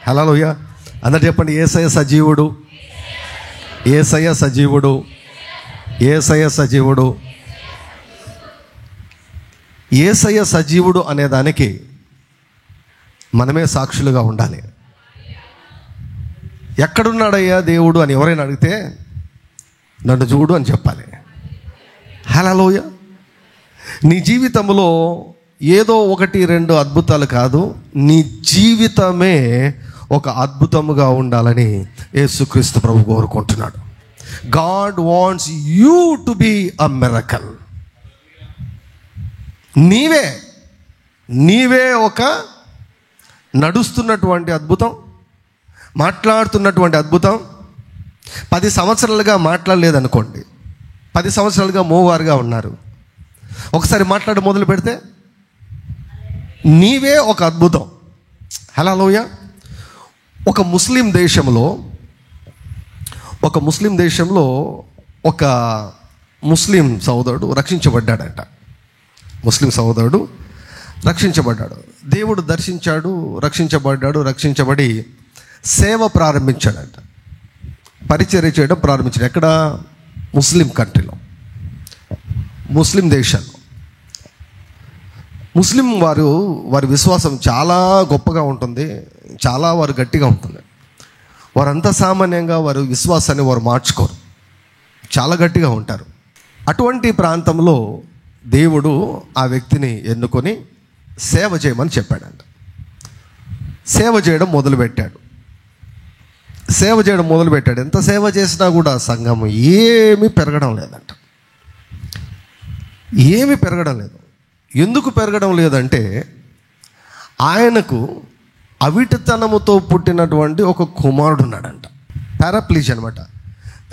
హల్లెలూయ. అందరు చెప్పండి, యేసయ్య సజీవుడు, యేసయ్య సజీవుడు, యేసయ్య సజీవుడు. యేసయ్య సజీవుడు అనేదానికి మనమే సాక్షులుగా ఉండాలి. ఎక్కడున్నాడయ్యా దేవుడు అని ఎవరైనా అడిగితే నన్ను చూడు అని చెప్పాలి. హల్లెలూయ. నీ జీవితంలో ఏదో 1-2 అద్భుతాలు కాదు, నీ జీవితమే ఒక అద్భుతముగా ఉండాలని యేసుక్రీస్తు ప్రభు కోరుకుంటున్నాడు. God wants you to be a miracle. నీవే ఒక నడుస్తున్నటువంటి అద్భుతం, మాట్లాడుతున్నటువంటి అద్భుతం. 10 సంవత్సరాలుగా మాట్లాడలేదనుకోండి, 10 సంవత్సరాలుగా మోవారుగా ఉన్నారు. ఒకసారి మాట్లాడి మొదలు పెడితే నీవే ఒక అద్భుతం. హల్లెలూయా. ఒక ముస్లిం దేశంలో ఒక ముస్లిం సోదరుడు రక్షించబడ్డాడంట. ముస్లిం సోదరుడు రక్షించబడ్డాడు. దేవుడు దర్శించాడు, రక్షించబడి సేవ ప్రారంభించాడంట. పరిచర్య చేయడం ప్రారంభించాడు. ఎక్కడ? ముస్లిం కంట్రీలో, ముస్లిం దేశాల్లో. ముస్లిం వారి విశ్వాసం చాలా గొప్పగా ఉంటుంది, చాలా వారు గట్టిగా ఉంటుంది. వారంతా సామాన్యంగా వారి విశ్వాసాన్ని వారు మార్చుకోరు, చాలా గట్టిగా ఉంటారు. అటువంటి ప్రాంతంలో దేవుడు ఆ వ్యక్తిని ఎన్నుకొని సేవ చేయమని చెప్పాడంట. సేవ చేయడం మొదలుపెట్టాడు. ఎంత సేవ చేసినా కూడా సంఘం ఏమీ పెరగడం లేదంట. ఏమీ పెరగడం లేదు. ఎందుకు పెరగడం లేదంటే, ఆయనకు అవిటితనముతో పుట్టినటువంటి ఒక కుమారుడు ఉన్నాడంట. పారాప్లీజ్ అనమాట.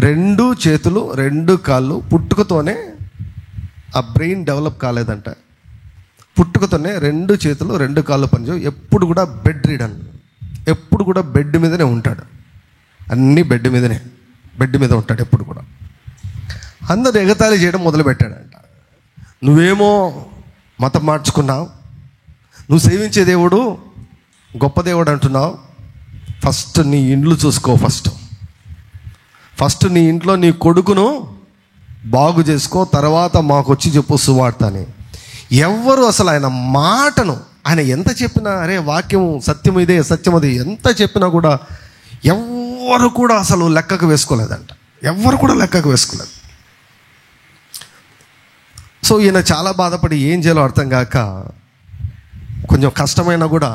2 చేతులు 2 కాళ్ళు పుట్టుకతోనే, ఆ బ్రెయిన్ డెవలప్ కాలేదంట. పుట్టుకతోనే 2 చేతులు 2 కాళ్ళు పనిచేయవు. ఎప్పుడు కూడా బెడ్ రీడన్, ఎప్పుడు కూడా బెడ్ మీదనే ఉంటాడు. అన్నీ బెడ్ మీద ఉంటాడు ఎప్పుడు కూడా. అందరూ ఎగతాళి చేయడం మొదలుపెట్టాడంట. నువ్వేమో మతం మార్చుకున్నావు, నువ్వు సేవించే దేవుడు గొప్ప దేవుడు అంటున్నావు. ఫస్ట్ నీ ఇండ్లు చూసుకో. ఫస్ట్ నీ ఇంట్లో నీ కొడుకును బాగు చేసుకో, తర్వాత మాకు వచ్చి చెప్పు సువార్త అని. ఎవ్వరు అసలు ఆయన మాటను, ఆయన ఎంత చెప్పినా, అరే వాక్యం సత్యం ఇదే, సత్యం అది ఎంత చెప్పినా కూడా ఎవ్వరు కూడా అసలు లెక్కకు వేసుకోలేదంట. ఎవ్వరు కూడా లెక్కకు వేసుకోలేదు. సో ఈయన చాలా బాధపడి ఏం చేయాలో అర్థం కాక, కొంచెం కష్టమైనా కూడా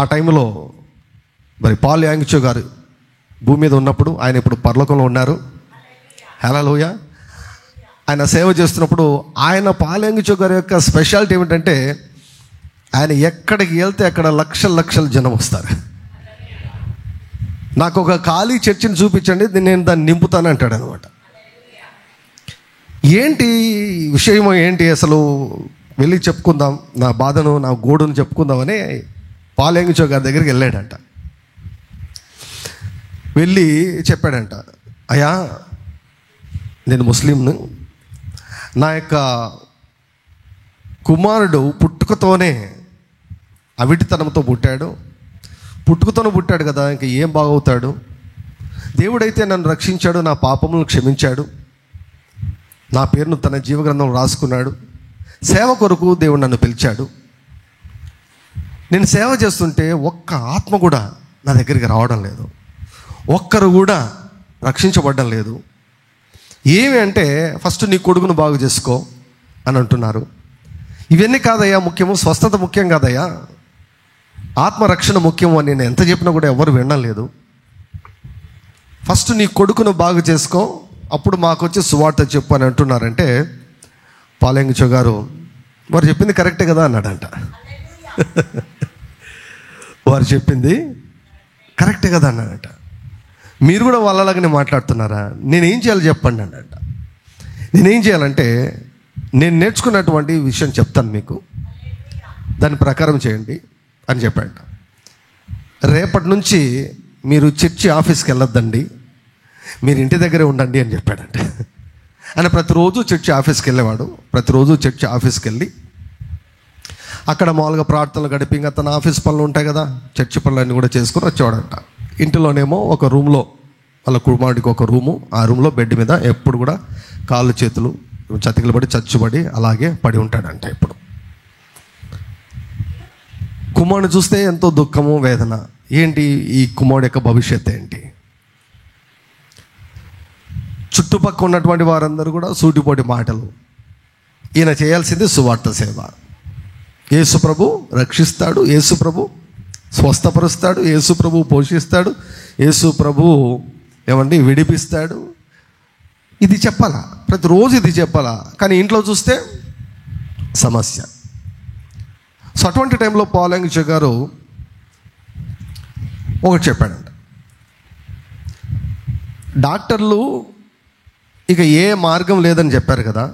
ఆ టైంలో మరి పాల్ యాంగ్చో గారు భూమి మీద ఉన్నప్పుడు, ఆయన ఇప్పుడు పరలోకంలో ఉన్నారు. హల్లెలూయా. ఆయన సేవ చేస్తున్నప్పుడు ఆయన పాల్ యాంగ్చో గారి యొక్క స్పెషాలిటీ ఏమిటంటే, ఆయన ఎక్కడికి వెళ్తే అక్కడ లక్షల జనం వస్తారు. నాకు ఒక ఖాళీ చర్చిని చూపించండి, నేను దాన్ని నింపుతాను అంటాడు అనమాట. ఏంటి విషయమో ఏంటి అసలు, వెళ్ళి చెప్పుకుందాం, నా బాధను నా గోడును చెప్పుకుందామని పాల్ యాంగ్చో గారి దగ్గరికి వెళ్ళాడంట. వెళ్ళి చెప్పాడంట, అయ్యా నేను ముస్లింను, నా యొక్క కుమారుడు పుట్టుకతోనే అవిటితనంతో పుట్టాడు కదా, ఇంకా ఏం బాగవుతాడు. దేవుడైతే నన్ను రక్షించాడు, నా పాపములను క్షమించాడు, నా పేరును తన జీవగ్రంథంలో రాసుకున్నాడు. సేవ కొరకు దేవుడు నన్ను పిలిచాడు. నేను సేవ చేస్తుంటే ఒక్క ఆత్మ కూడా నా దగ్గరికి రావడం లేదు, ఒక్కరు కూడా రక్షించబడడం లేదు. ఏమి అంటే, ఫస్ట్ నీ కొడుకును బాగు చేసుకో అని అంటున్నారు. ఇవన్నీ కాదయ్యా ముఖ్యము, స్వస్థత ముఖ్యం కాదయ్యా, ఆత్మరక్షణ ముఖ్యము అని నేను ఎంత చెప్పినా కూడా ఎవరు వినడం లేదు. ఫస్ట్ నీ కొడుకును బాగు చేసుకో, అప్పుడు మాకు వచ్చి సువార్త చెప్పు అని అంటున్నారంటే, పాల్ యాంగ్చో గారు వారు చెప్పింది కరెక్టే కదా అన్నాడంట. వారు చెప్పింది కరెక్టే కదా అన్నాడంట. మీరు కూడా వాళ్ళలాగానే మాట్లాడుతున్నారా, నేనేం చేయాలి చెప్పండి అన్నాడంట. నేనేం చేయాలంటే, నేను నేర్చుకున్నటువంటి విషయం చెప్తాను మీకు, దాని ప్రకారం చేయండి అని చెప్పాడంట. రేపటి నుంచి మీరు చర్చి ఆఫీస్కి వెళ్ళొద్దండి, మీరు ఇంటి దగ్గరే ఉండండి అని చెప్పాడంట. ఆయన ప్రతిరోజు చర్చి ఆఫీస్కి వెళ్ళేవాడు. ప్రతిరోజు చర్చి ఆఫీస్కి వెళ్ళి అక్కడ మామూలుగా ప్రార్థనలు గడిపి ఇంకా తన ఆఫీస్ పనులు ఉంటాయి కదా, చర్చి పనులన్నీ కూడా చేసుకొని వచ్చేవాడంట. ఇంటిలోనేమో ఒక రూమ్లో వాళ్ళ కుమారుడికి ఒక రూము, ఆ రూమ్లో బెడ్ మీద ఎప్పుడు కూడా కాళ్ళు చేతులు చతికిలు పడి చచ్చుబడి అలాగే పడి ఉంటాడంట. ఇప్పుడు కుమారుని చూస్తే ఎంతో దుఃఖము, వేదన. ఏంటి ఈ కుమారుడు యొక్క భవిష్యత్తు ఏంటి? చుట్టుపక్కల ఉన్నటువంటి వారందరూ కూడా సూటిపోటి మాటలు. ఈయన చేయాల్సింది సువార్త సేవ. యేసు ప్రభు రక్షిస్తాడు, యేసు ప్రభు స్వస్థపరుస్తాడు, యేసు ప్రభు పోషిస్తాడు, యేసు ప్రభు విడిపిస్తాడు. ఇది చెప్పాలా, ప్రతిరోజు ఇది చెప్పాలా. కానీ ఇంట్లో చూస్తే సమస్య. సో అటువంటి టైంలో పాల్ యాంగ్చో గారు ఒకటి చెప్పాడంట. డాక్టర్లు ఇక ఏ మార్గం లేదని చెప్పారు కదా,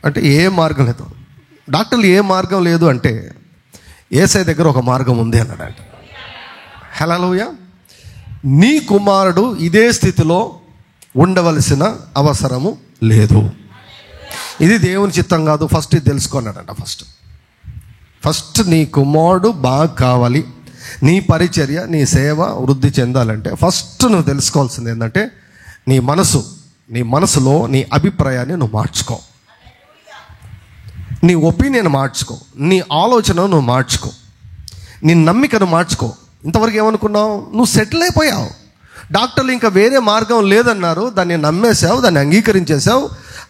అంటే ఏ మార్గం లేదు, డాక్టర్లు ఏ మార్గం లేదు అంటే యేసయ్య దగ్గర ఒక మార్గం ఉంది అన్నాడంట. హల్లెలూయా. నీ కుమారుడు ఇదే స్థితిలో ఉండవలసిన అవసరము లేదు. ఇది దేవుని చిత్తం కాదు. ఫస్ట్ ఇది తెలుసుకున్నాడంట. ఫస్ట్ నీ కుమారుడు బాగా కావాలి, నీ పరిచర్య, నీ సేవ వృద్ధి చెందాలంటే ఫస్ట్ నువ్వు తెలుసుకోవాల్సింది ఏంటంటే నీ మనసులో నీ అభిప్రాయాన్ని నువ్వు మార్చుకో, నీ ఒపీనియన్ మార్చుకో, నీ ఆలోచన నువ్వు మార్చుకో, నీ నమ్మికను మార్చుకో. ఇంతవరకు ఏమనుకున్నావు? నువ్వు సెటిల్ అయిపోయావు. డాక్టర్లు ఇంకా వేరే మార్గం లేదన్నారు, దాన్ని నమ్మేశావు, దాన్ని అంగీకరించేశావు,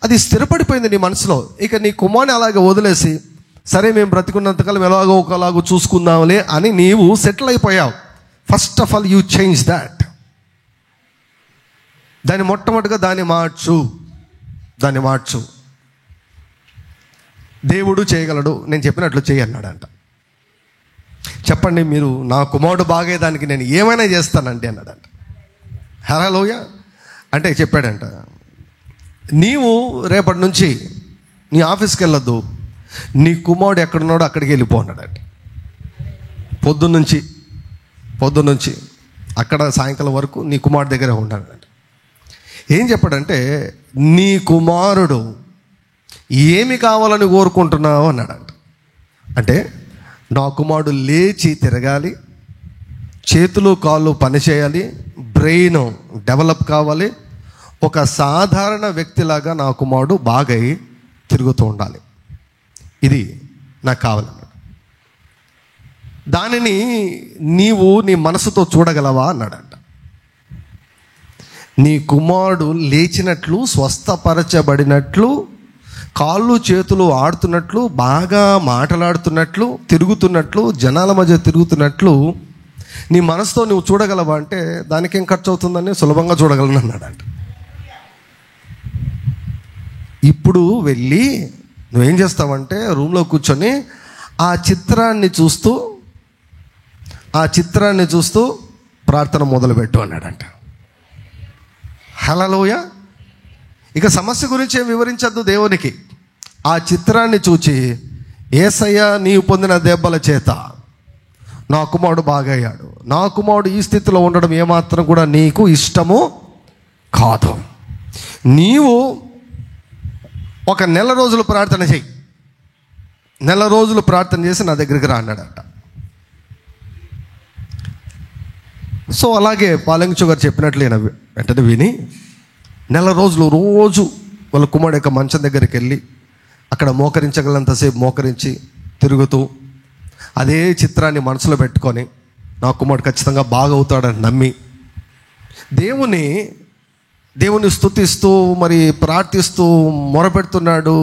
అది స్థిరపడిపోయింది నీ మనసులో. ఇక నీ కుమారుని అలాగే వదిలేసి సరే మేము బ్రతికున్నంతకాలం ఎలాగో ఒకలాగో చూసుకుందాంలే అని నీవు సెటిల్ అయిపోయావు. First of all you change that. దాన్ని మొట్టమొదటిగా దాన్ని మార్చు. దేవుడు చేయగలడు, నేను చెప్పినట్లు చేయి అన్నాడంట. చెప్పండి మీరు, నా కుమారుడు బాగేదానికి నేను ఏమైనా చేస్తానండి అన్నాడంట. హల్లెలూయా. అంటే చెప్పాడంట, నీవు రేపటి నుంచి నీ ఆఫీస్కి వెళ్ళొద్దు, నీ కుమారుడు ఎక్కడున్నాడో అక్కడికి వెళ్ళిపో అన్నాడంట. పొద్దున్నుంచి అక్కడ సాయంకాలం వరకు నీ కుమారుడు దగ్గరే ఉన్నాడంట. ఏం చెప్పాడంటే, నీ కుమారుడు ఏమి కావాలని కోరుకుంటున్నావు అన్నాడంట. అంటే నా కుమారుడు లేచి తిరగాలి, చేతులు కాళ్ళు పనిచేయాలి, బ్రెయిన్ డెవలప్ కావాలి, ఒక సాధారణ వ్యక్తిలాగా నా కుమారుడు బాగా తిరుగుతూ ఉండాలి. ఇది నాకు కావాలన్నాడు. దానిని నీవు నీ మనసుతో చూడగలవా అన్నాడంట. నీ కుమారుడు లేచినట్లు, స్వస్థపరచబడినట్లు, కాళ్ళు చేతులు ఆడుతున్నట్లు, బాగా మాటలాడుతున్నట్లు, తిరుగుతున్నట్లు, జనాల మధ్య తిరుగుతున్నట్లు నీ మనసుతో నువ్వు చూడగలవా అంటే దానికేం ఖర్చు అవుతుందని సులభంగా చూడగలను అన్నాడంట. ఇప్పుడు వెళ్ళి నువ్వేం చేస్తావంటే రూమ్లో కూర్చొని ఆ చిత్రాన్ని చూస్తూ ప్రార్థన మొదలుపెట్టు అన్నాడంట. హల్లెలూయా. ఇక సమస్య గురించి ఏం వివరించద్దు దేవునికి. ఆ చిత్రాన్ని చూచి, యేసయ్య నీవు పొందిన దెబ్బల చేత నా కుమారుడు బాగయ్యాడు, నా కుమారుడు ఈ స్థితిలో ఉండడం ఏమాత్రం కూడా నీకు ఇష్టము కాదు, నీవు ఒక నెల రోజులు ప్రార్థన చేయి, నెల రోజులు ప్రార్థన చేసి నా దగ్గరికి రా అన్నాడంట. సో అలాగే పాల్ యాంగ్చో గారు చెప్పినట్లు వెంటనే విని నెల రోజులు రోజు వాళ్ళ కుమారుడు యొక్క మంచం దగ్గరికి వెళ్ళి అక్కడ మోకరించగలంతసేపు మోకరించి తిరుగుతూ అదే చిత్రాన్ని మనసులో పెట్టుకొని నా కుమారుడు ఖచ్చితంగా బాగవుతాడని నమ్మి దేవుని స్తుతిస్తూ మరి ప్రార్థిస్తూ మొరపెడుతున్నాడు,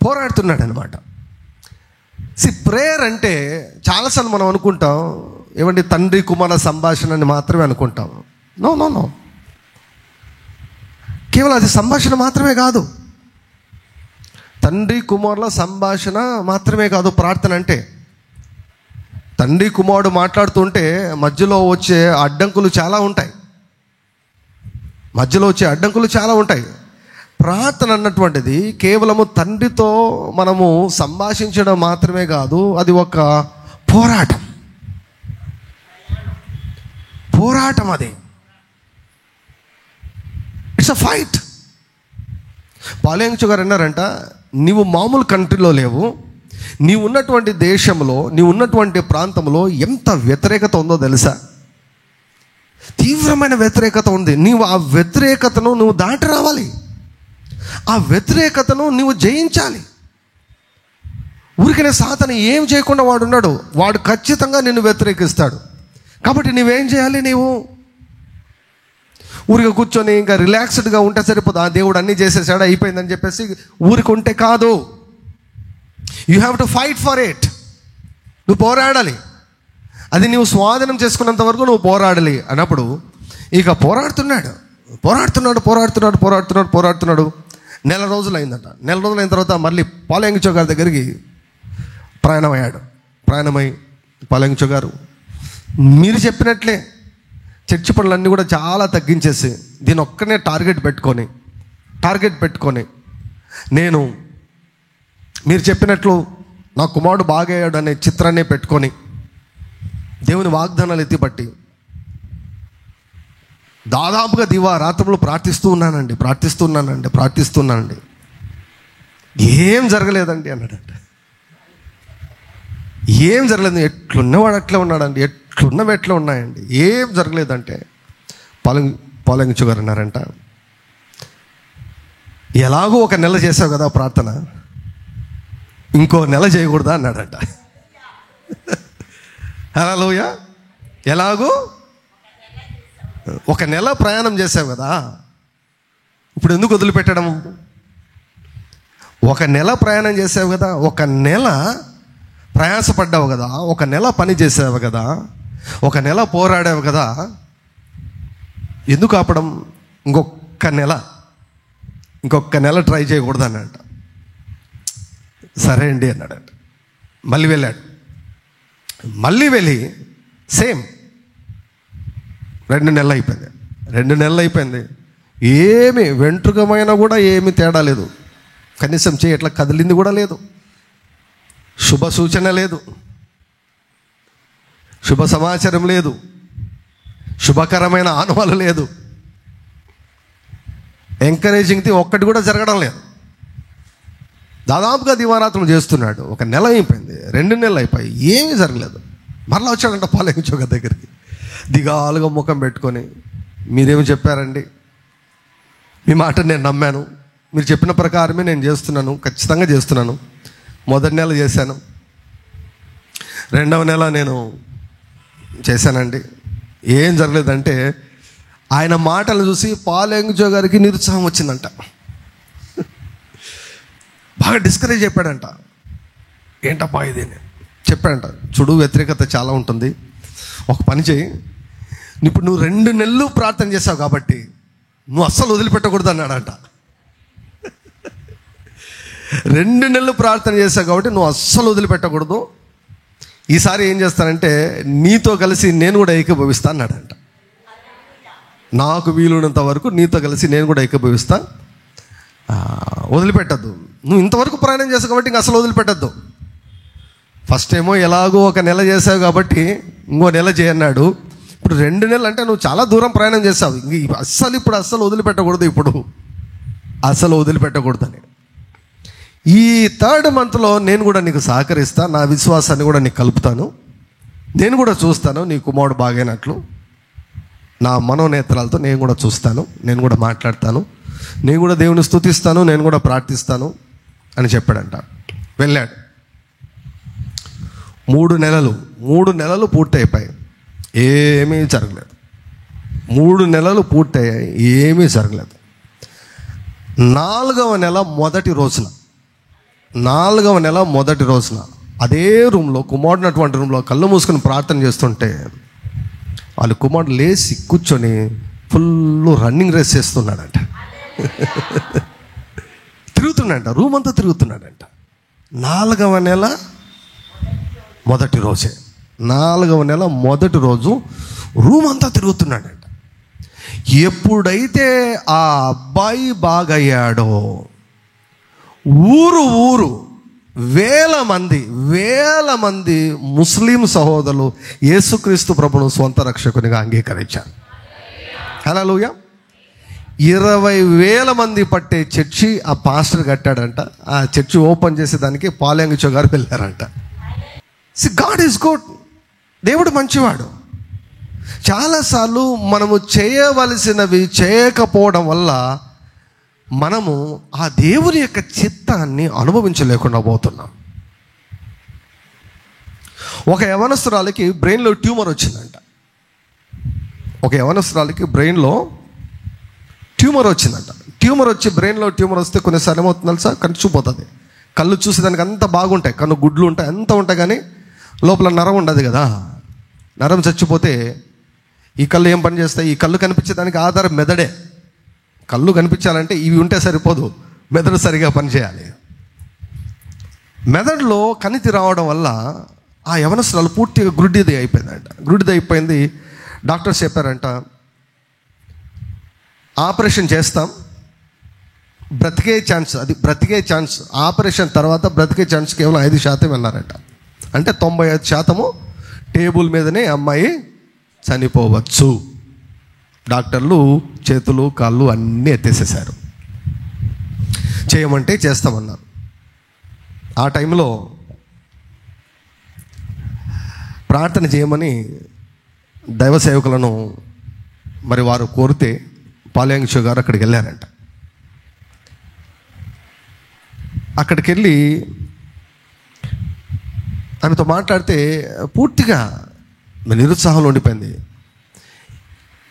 పోరాడుతున్నాడు అనమాట. ప్రేయర్ అంటే చాలాసార్లు మనం అనుకుంటాం ఏమండి తండ్రి కుమారుల సంభాషణ అని మాత్రమే అనుకుంటాం. నో, కేవలం అది సంభాషణ మాత్రమే కాదు, తండ్రి కుమారుల సంభాషణ మాత్రమే కాదు ప్రార్థన అంటే. తండ్రి కుమారుడు మాట్లాడుతుంటే మధ్యలో వచ్చే అడ్డంకులు చాలా ఉంటాయి. ప్రార్థన అన్నటువంటిది కేవలము తండ్రితో మనము సంభాషించడం మాత్రమే కాదు, అది ఒక పోరాటం. అది ఇట్స్ అ ఫైట్. పాల్ యాంగ్చో గారు అన్నారంట, నీవు మామూలు కంట్రీలో లేవు, నీవు ఉన్నటువంటి దేశంలో, నీవు ఉన్నటువంటి ప్రాంతంలో ఎంత వ్యతిరేకత ఉందో తెలుసా? తీవ్రమైన వ్యతిరేకత ఉంది. నీవు ఆ వ్యతిరేకతను నువ్వు దాటి రావాలి. ఆ వ్యతిరేకతను నువ్వు జయించాలి. ఊరికనే సాతాను ఏం చేయకుండా వాడు ఉన్నాడు. వాడు ఖచ్చితంగా నిన్ను వ్యతిరేకిస్తాడు. కాబట్టి నువ్వేం చేయాలి? నీవు ఊరిగా కూర్చొని ఇంకా రిలాక్స్డ్గా ఉంటే సరిపోదు. ఆ దేవుడు అన్నీ చేసేసాడు, అయిపోయిందని చెప్పేసి ఊరికి ఉంటే కాదు. You have to fight for it. నువ్వు పోరాడాలి. అది నువ్వు స్వాధీనం చేసుకున్నంత వరకు నువ్వు పోరాడాలి. అన్నప్పుడు ఇక పోరాడుతున్నాడు. నెల రోజులు అయిందట. నెల రోజులు అయిన తర్వాత మళ్ళీ పాలెంగిచో గారి దగ్గరికి ప్రయాణమై పాలెంగిచో గారు మీరు చెప్పినట్లే చర్చి పనులన్నీ కూడా చాలా తగ్గించేసి దీని ఒక్కనే టార్గెట్ పెట్టుకొని నేను మీరు చెప్పినట్లు నా కుమారుడు బాగయ్యాడు అనే చిత్రాన్ని పెట్టుకొని దేవుని వాగ్దానాలు ఎత్తిపట్టి దాదాపుగా దివారాత్రులు ప్రార్థిస్తున్నానండి. ఏం జరగలేదండి అన్నాడంట. ఏం జరగలేదు. ఎట్లున్నవాడు అట్లా ఉన్నాడండి, ఎట్లున్నవి ఎట్లా ఉన్నాయండి, ఏం జరగలేదంటే పాలెంగిచో గారు అన్నారంట, ఎలాగో ఒక నెల చేసావు కదా ప్రార్థన, ఇంకో నెల చేయకూడదా అన్నాడంట. హల్లెలూయా. ఎలాగో ఒక నెల ప్రయాణం చేసావు కదా, ఇప్పుడు ఎందుకు వదిలిపెట్టడం? ఒక నెల ప్రయాణం చేసావు కదా, ఒక నెల ప్రయాసపడ్డావు కదా, ఒక నెల పని చేసావు కదా, ఒక నెల పోరాడావు కదా, ఎందుకు ఆపడం? ఇంకొక నెల ట్రై చేయకూడదు అన్నాడు. సరే అండి అన్నాడంట. మళ్ళీ వెళ్ళి సేమ్ 2 నెలలు అయిపోయింది. ఏమి వెంట్రుకమైనా కూడా ఏమి తేడా లేదు. కనీసం చేయి ఎట్లా కదిలింది కూడా లేదు. శుభ సూచన లేదు, శుభ సమాచారం లేదు, శుభకరమైన ఆనవాలు లేదు, ఎంకరేజింగ్ ఒక్కటి కూడా జరగడం లేదు. దాదాపుగా దివారాత్రులు చేస్తున్నాడు. ఒక నెల అయిపోయింది, 2 నెలలు అయిపోయి ఏమీ జరగలేదు. మరలా వచ్చాడంట పాలెంగిచో గారి దగ్గరికి దిగాలుగా ముఖం పెట్టుకొని, మీరేమి చెప్పారండి, మీ మాట నేను నమ్మాను, మీరు చెప్పిన ప్రకారమే నేను చేస్తున్నాను, ఖచ్చితంగా చేస్తున్నాను. మొదటి నెల చేశాను, 2వ నెల నేను చేశానండి, ఏం జరగలేదంటే ఆయన మాటలు చూసి పాలెంగిచో గారికి నిరుత్సాహం వచ్చిందంట. బాగా డిస్కరేజ్ చెప్పాడంట. ఏంటప్పా ఇది చెప్పాడంట. చూడు, వ్యతిరేకత చాలా ఉంటుంది, ఒక పని చేయి, ఇప్పుడు నువ్వు 2 నెలలు ప్రార్థన చేసావు కాబట్టి నువ్వు అస్సలు వదిలిపెట్టకూడదు అన్నాడంట. 2 నెలలు ప్రార్థన చేసావు కాబట్టి నువ్వు అస్సలు వదిలిపెట్టకూడదు. ఈసారి ఏం చేస్తానంటే నీతో కలిసి నేను కూడా ఏకీభవిస్తా అన్నాడంట. నాకు వీలున్నంత వరకు నీతో కలిసి నేను కూడా ఏకీభవిస్తా, వదిలిపెట్టద్దు. నువ్వు ఇంతవరకు ప్రయాణం చేసావు కాబట్టి ఇంక అసలు వదిలిపెట్టద్దు. ఫస్ట్ ఏమో ఎలాగో ఒక నెల చేసావు కాబట్టి ఇంకో నెల చేయన్నాడు. ఇప్పుడు 2 నెలలు అంటే నువ్వు చాలా దూరం ప్రయాణం చేసావు. ఇప్పుడు అస్సలు వదిలిపెట్టకూడదని ఈ 3rd మంత్లో నేను కూడా నీకు సహకరిస్తా, నా విశ్వాసాన్ని కూడా నీకు కలుపుతాను, నేను కూడా చూస్తాను నీ కుమారుడు బాగైనట్లు, నా మనోనేత్రాలతో నేను కూడా చూస్తాను, నేను కూడా మాట్లాడతాను, నేను కూడా దేవుని స్తుతిస్తాను, నేను కూడా ప్రార్థిస్తాను అని చెప్పాడంట. వెళ్ళాడు. 3 నెలలు పూర్తయిపోయాయి, ఏమీ జరగలేదు. 3 నెలలు పూర్తయ్యాయి, ఏమీ జరగలేదు. 4వ నెల మొదటి రోజున అదే రూమ్లో, కుమారుడున్నటువంటి రూమ్లో కళ్ళు మూసుకొని ప్రార్థన చేస్తుంటే వాళ్ళు కుమారుడు లేచి కూర్చొని ఫుల్ రన్నింగ్ రేస్ చేస్తున్నాడంట. తిరుగుతున్నాడంట, రూమ్ అంతా తిరుగుతున్నాడంట. 4వ నెల మొదటి రోజు రూమ్ అంతా తిరుగుతున్నాడంట. ఎప్పుడైతే ఆ అబ్బాయి బాగయ్యాడో ఊరు వేల మంది ముస్లిం సహోదరులు యేసుక్రీస్తు ప్రభువును స్వంత రక్షకునిగా అంగీకరించారు. హల్లెలూయా. 20,000 మంది పట్టే చర్చి ఆ పాస్టర్ కట్టాడంట. ఆ చర్చి ఓపెన్ చేసేదానికి పాల్యాంగిచో గారు వెళ్ళారంట. God is good. దేవుడు మంచివాడు. చాలాసార్లు మనము చేయవలసినవి చేయకపోవడం వల్ల మనము ఆ దేవుని యొక్క చిత్తాన్ని అనుభవించలేకుండా పోతున్నాం. ఒక యవనస్తురాలికి బ్రెయిన్లో ట్యూమర్ వచ్చిందంట. ట్యూమర్ వచ్చి బ్రెయిన్లో ట్యూమర్ వస్తే కొన్నిసార్లు ఏమవుతుంది తెలుసా? కన్ను చూపోతుంది. కళ్ళు చూసేదానికి అంత బాగుంటాయి, కన్ను గుడ్లు ఉంటాయి, అంత ఉంటాయి, కానీ లోపల నరం ఉండదు కదా. నరం చచ్చిపోతే ఈ కళ్ళు ఏం పని చేస్తాయి? ఈ కళ్ళు కనిపించేదానికి ఆధారం మెదడే. కళ్ళు కనిపించాలంటే ఇవి ఉంటే సరిపోదు, మెదడు సరిగా పనిచేయాలి. మెదడులో కణితి రావడం వల్ల ఆ యవనస్తురాలు పూర్తిగా గుడ్డిది అయిపోయింది. డాక్టర్స్ చెప్పారంట, ఆపరేషన్ చేస్తాం, బ్రతికే ఛాన్స్ ఆపరేషన్ తర్వాత బ్రతికే ఛాన్స్ కేవలం 5% అన్నారంట. అంటే 95% టేబుల్ మీదనే అమ్మాయి చనిపోవచ్చు. డాక్టర్లు చేతులు కాళ్ళు అన్నీ ఎత్తేసేశారు. చేయమంటే చేస్తామన్నారు. ఆ టైంలో ప్రార్థన చేయమని దైవ సేవకులను మరి వారు కోరితే పాల్యాంగిచో గారు అక్కడికి వెళ్ళారంట. అక్కడికి వెళ్ళి ఆమెతో మాట్లాడితే పూర్తిగా నిరుత్సాహంలో ఉండిపోయింది.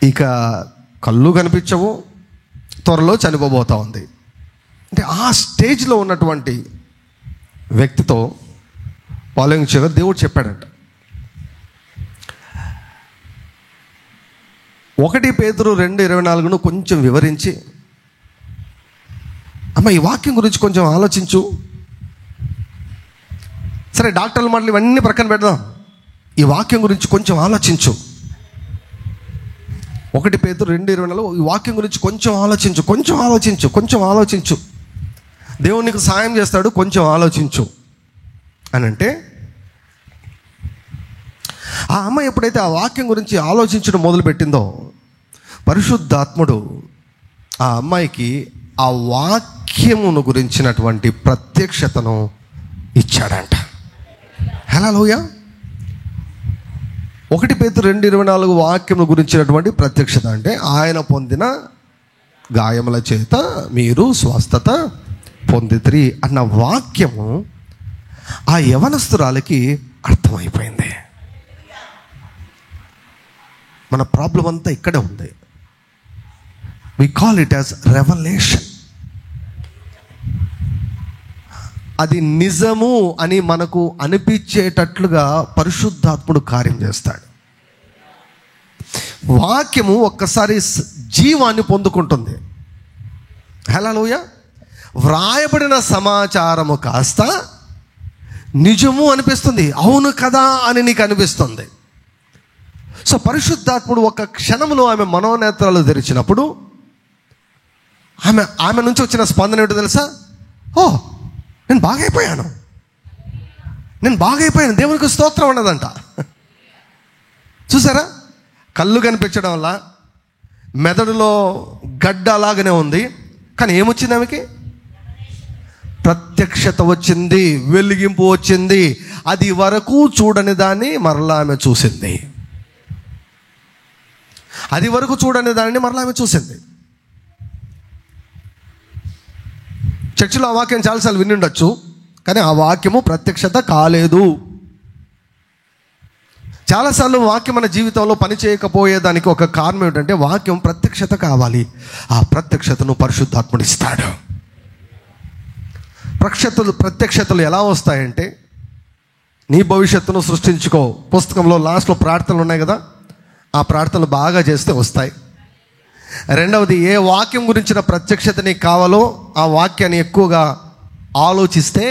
ఇక కళ్ళు కనిపించవు, త్వరలో చనిపోబోతా ఉంది. అంటే ఆ స్టేజ్లో ఉన్నటువంటి వ్యక్తితో పాల్యాంగిచో గారు దేవుడు చెప్పాడంట, 1 పేతురు 2:24 కొంచెం వివరించి, అమ్మ ఈ వాక్యం గురించి కొంచెం ఆలోచించు. సరే, డాక్టర్ల మాటలు ఇవన్నీ ప్రక్కన పెడదాం, ఈ వాక్యం గురించి కొంచెం ఆలోచించు. 1 పేతురు 2:24 ఈ వాక్యం గురించి కొంచెం ఆలోచించు. దేవుడు నీకు సాయం చేస్తాడు, కొంచెం ఆలోచించు అని అంటే, ఆ అమ్మాయి ఎప్పుడైతే ఆ వాక్యం గురించి ఆలోచించడం మొదలుపెట్టిందో పరిశుద్ధాత్ముడు ఆ అమ్మాయికి ఆ వాక్యమును గురించినటువంటి ప్రత్యక్షతను ఇచ్చాడంట. హల్లెలూయా. 1 పేతురు 2:24 వాక్యము గురించినటువంటి ప్రత్యక్షత అంటే ఆయన పొందిన గాయముల చేత మీరు స్వస్థత పొందితిరి అన్న వాక్యము ఆ యవనస్తురాలికి అర్థమైపోయింది. మన ప్రాబ్లం అంతా ఇక్కడే ఉంది. We call it as revolution. అది నిజము అని మనకు అనిపించేటట్లుగా పరిశుద్ధాత్ముడు కార్యం చేస్తాడు. వాక్యము ఒక్కసారి జీవాన్ని పొందుకుంటుంది. హల్లెలూయా. వ్రాయబడిన సమాచారము కాస్త నిజము అనిపిస్తుంది, అవును కదా అని నీకు అనిపిస్తుంది. సో పరిశుద్ధాత్ముడు ఒక క్షణంలో ఆమె మనోనేత్రాలు తెరిచినప్పుడు ఆమె నుంచి వచ్చిన స్పందన ఏంటో తెలుసా? ఓ, నేను బాగైపోయాను, దేవునికి స్తోత్రం అన్నదంట. చూసారా, కళ్ళు కనిపించడం వల్ల మెదడులో గడ్డ అలాగనే ఉంది, కానీ ఏమొచ్చింది? ఆమెకి ప్రత్యక్షత వచ్చింది, వెలిగింపు వచ్చింది. అది వరకు చూడని దాన్ని మరలా ఆమె చూసింది. చర్చిలో ఆ వాక్యం చాలాసార్లు విని ఉండొచ్చు, కానీ ఆ వాక్యము ప్రత్యక్షత కాలేదు. చాలాసార్లు వాక్యం మన జీవితంలో పని చేయకపోయేదానికి ఒక కారణం ఏంటంటే వాక్యం ప్రత్యక్షత కావాలి. ఆ ప్రత్యక్షతను పరిశుద్ధాత్ముడు ఇస్తాడు. ప్రత్యక్షతలు ఎలా వస్తాయంటే, నీ భవిష్యత్తును సృష్టించుకో పుస్తకంలో లాస్ట్లో ప్రార్థనలు ఉన్నాయి కదా, ఆ ప్రార్థనలు బాగా చేస్తే వస్తాయి. రెండవది, ఏ వాక్యం గురించిన ప్రత్యక్షత నీకు కావాలో ఆ వాక్యాన్ని ఎక్కువగా ఆలోచిస్తే,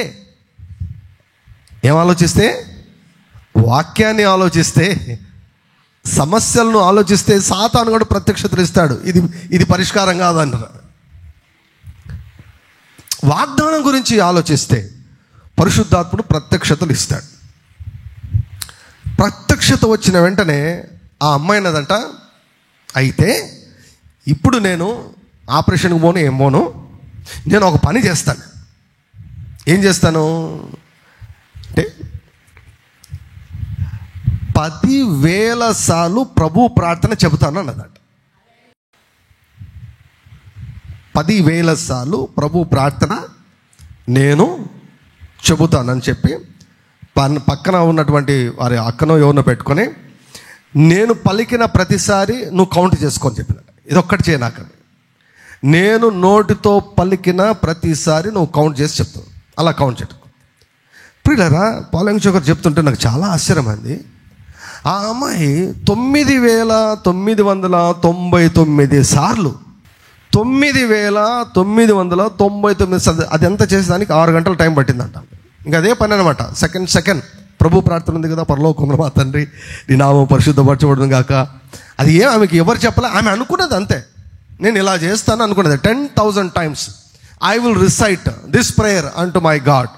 వాక్యాన్ని ఆలోచిస్తే, సమస్యలను ఆలోచిస్తే సాతాను కూడా ప్రత్యక్షతలు ఇస్తాడు. ఇది పరిష్కారం కాదన్నారు. వాగ్దానం గురించి ఆలోచిస్తే పరిశుద్ధాత్ముడు ప్రత్యక్షతలు ఇస్తాడు. ప్రత్యక్షత వచ్చిన వెంటనే ఆ అమ్మాయి అన్నదంట, అయితే ఇప్పుడు నేను ఆపరేషన్కి పోను, ఏం పోను. నేను ఒక పని చేస్తాను. ఏం చేస్తాను అంటే 10,000 సార్లు ప్రభు ప్రార్థన చెబుతాను అన్నదట. 10,000 సార్లు ప్రభు ప్రార్థన నేను చెబుతానని చెప్పి పక్కన ఉన్నటువంటి వారి అక్కనో ఎవరినో పెట్టుకొని, నేను పలికిన ప్రతిసారి నువ్వు కౌంట్ చేసుకొని చెప్పినట్టు. ఇదొక్కటి చేయనాక, నేను నోటితో పలికిన ప్రతిసారి నువ్వు కౌంట్ చేసి చెప్తావు. అలా కౌంట్ చేయటం. ప్రియులారా, పాలెంచోకర్ చెప్తుంటే నాకు చాలా ఆశ్చర్యమైంది. ఆ అమ్మాయి 9,999 సార్లు, 9,999 సార్లు, అది ఎంత చేసేదానికి 6 గంటలు టైం పట్టిందంట. ఇంకా అదే పని అనమాట. సెకండ్ ప్రభు ప్రార్థన ఉంది కదా, పరలోకమున మా తండ్రి నీ నామం పరిశుద్ధపరచబడును గాక. అది ఆమెకి ఎవరు చెప్పలే, ఆమె అనుకున్నది అంతే. నేను ఇలా చేస్తాను అనుకున్నది. 10,000 times I will recite this prayer unto my God.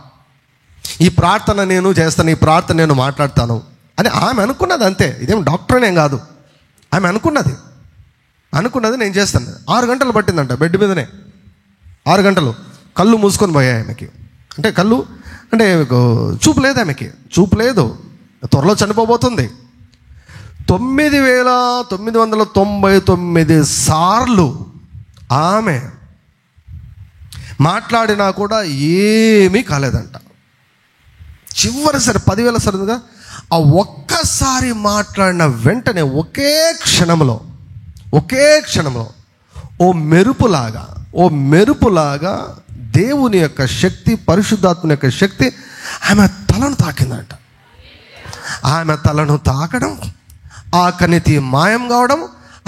ఈ ప్రార్థన నేను చేస్తాను, ఈ ప్రార్థన నేను మాట్లాడతాను అని ఆమె అనుకున్నది అంతే. ఇదేం డాక్టర్నేం కాదు, ఆమె అనుకున్నది నేను చేస్తాను. 6 గంటలు పట్టిందంట బెడ్ మీదనే. 6 గంటలు కళ్ళు మూసుకొని పోయాయి ఆమెకి. అంటే కళ్ళు అంటే చూపు లేదు ఆమెకి, చూపు లేదు, త్వరలో చనిపోబోతుంది. 9,999 సార్లు ఆమె మాట్లాడినా కూడా ఏమీ కాలేదంట. చివరిసారి 10,000 సార్లుగా ఆ ఒక్కసారి మాట్లాడిన వెంటనే ఒకే క్షణంలో ఓ మెరుపులాగా దేవుని యొక్క శక్తి, పరిశుద్ధాత్మ యొక్క శక్తి ఆమె తలను తాకిందంట. ఆమె తలను తాకడం, ఆ కణితి మాయం కావడం,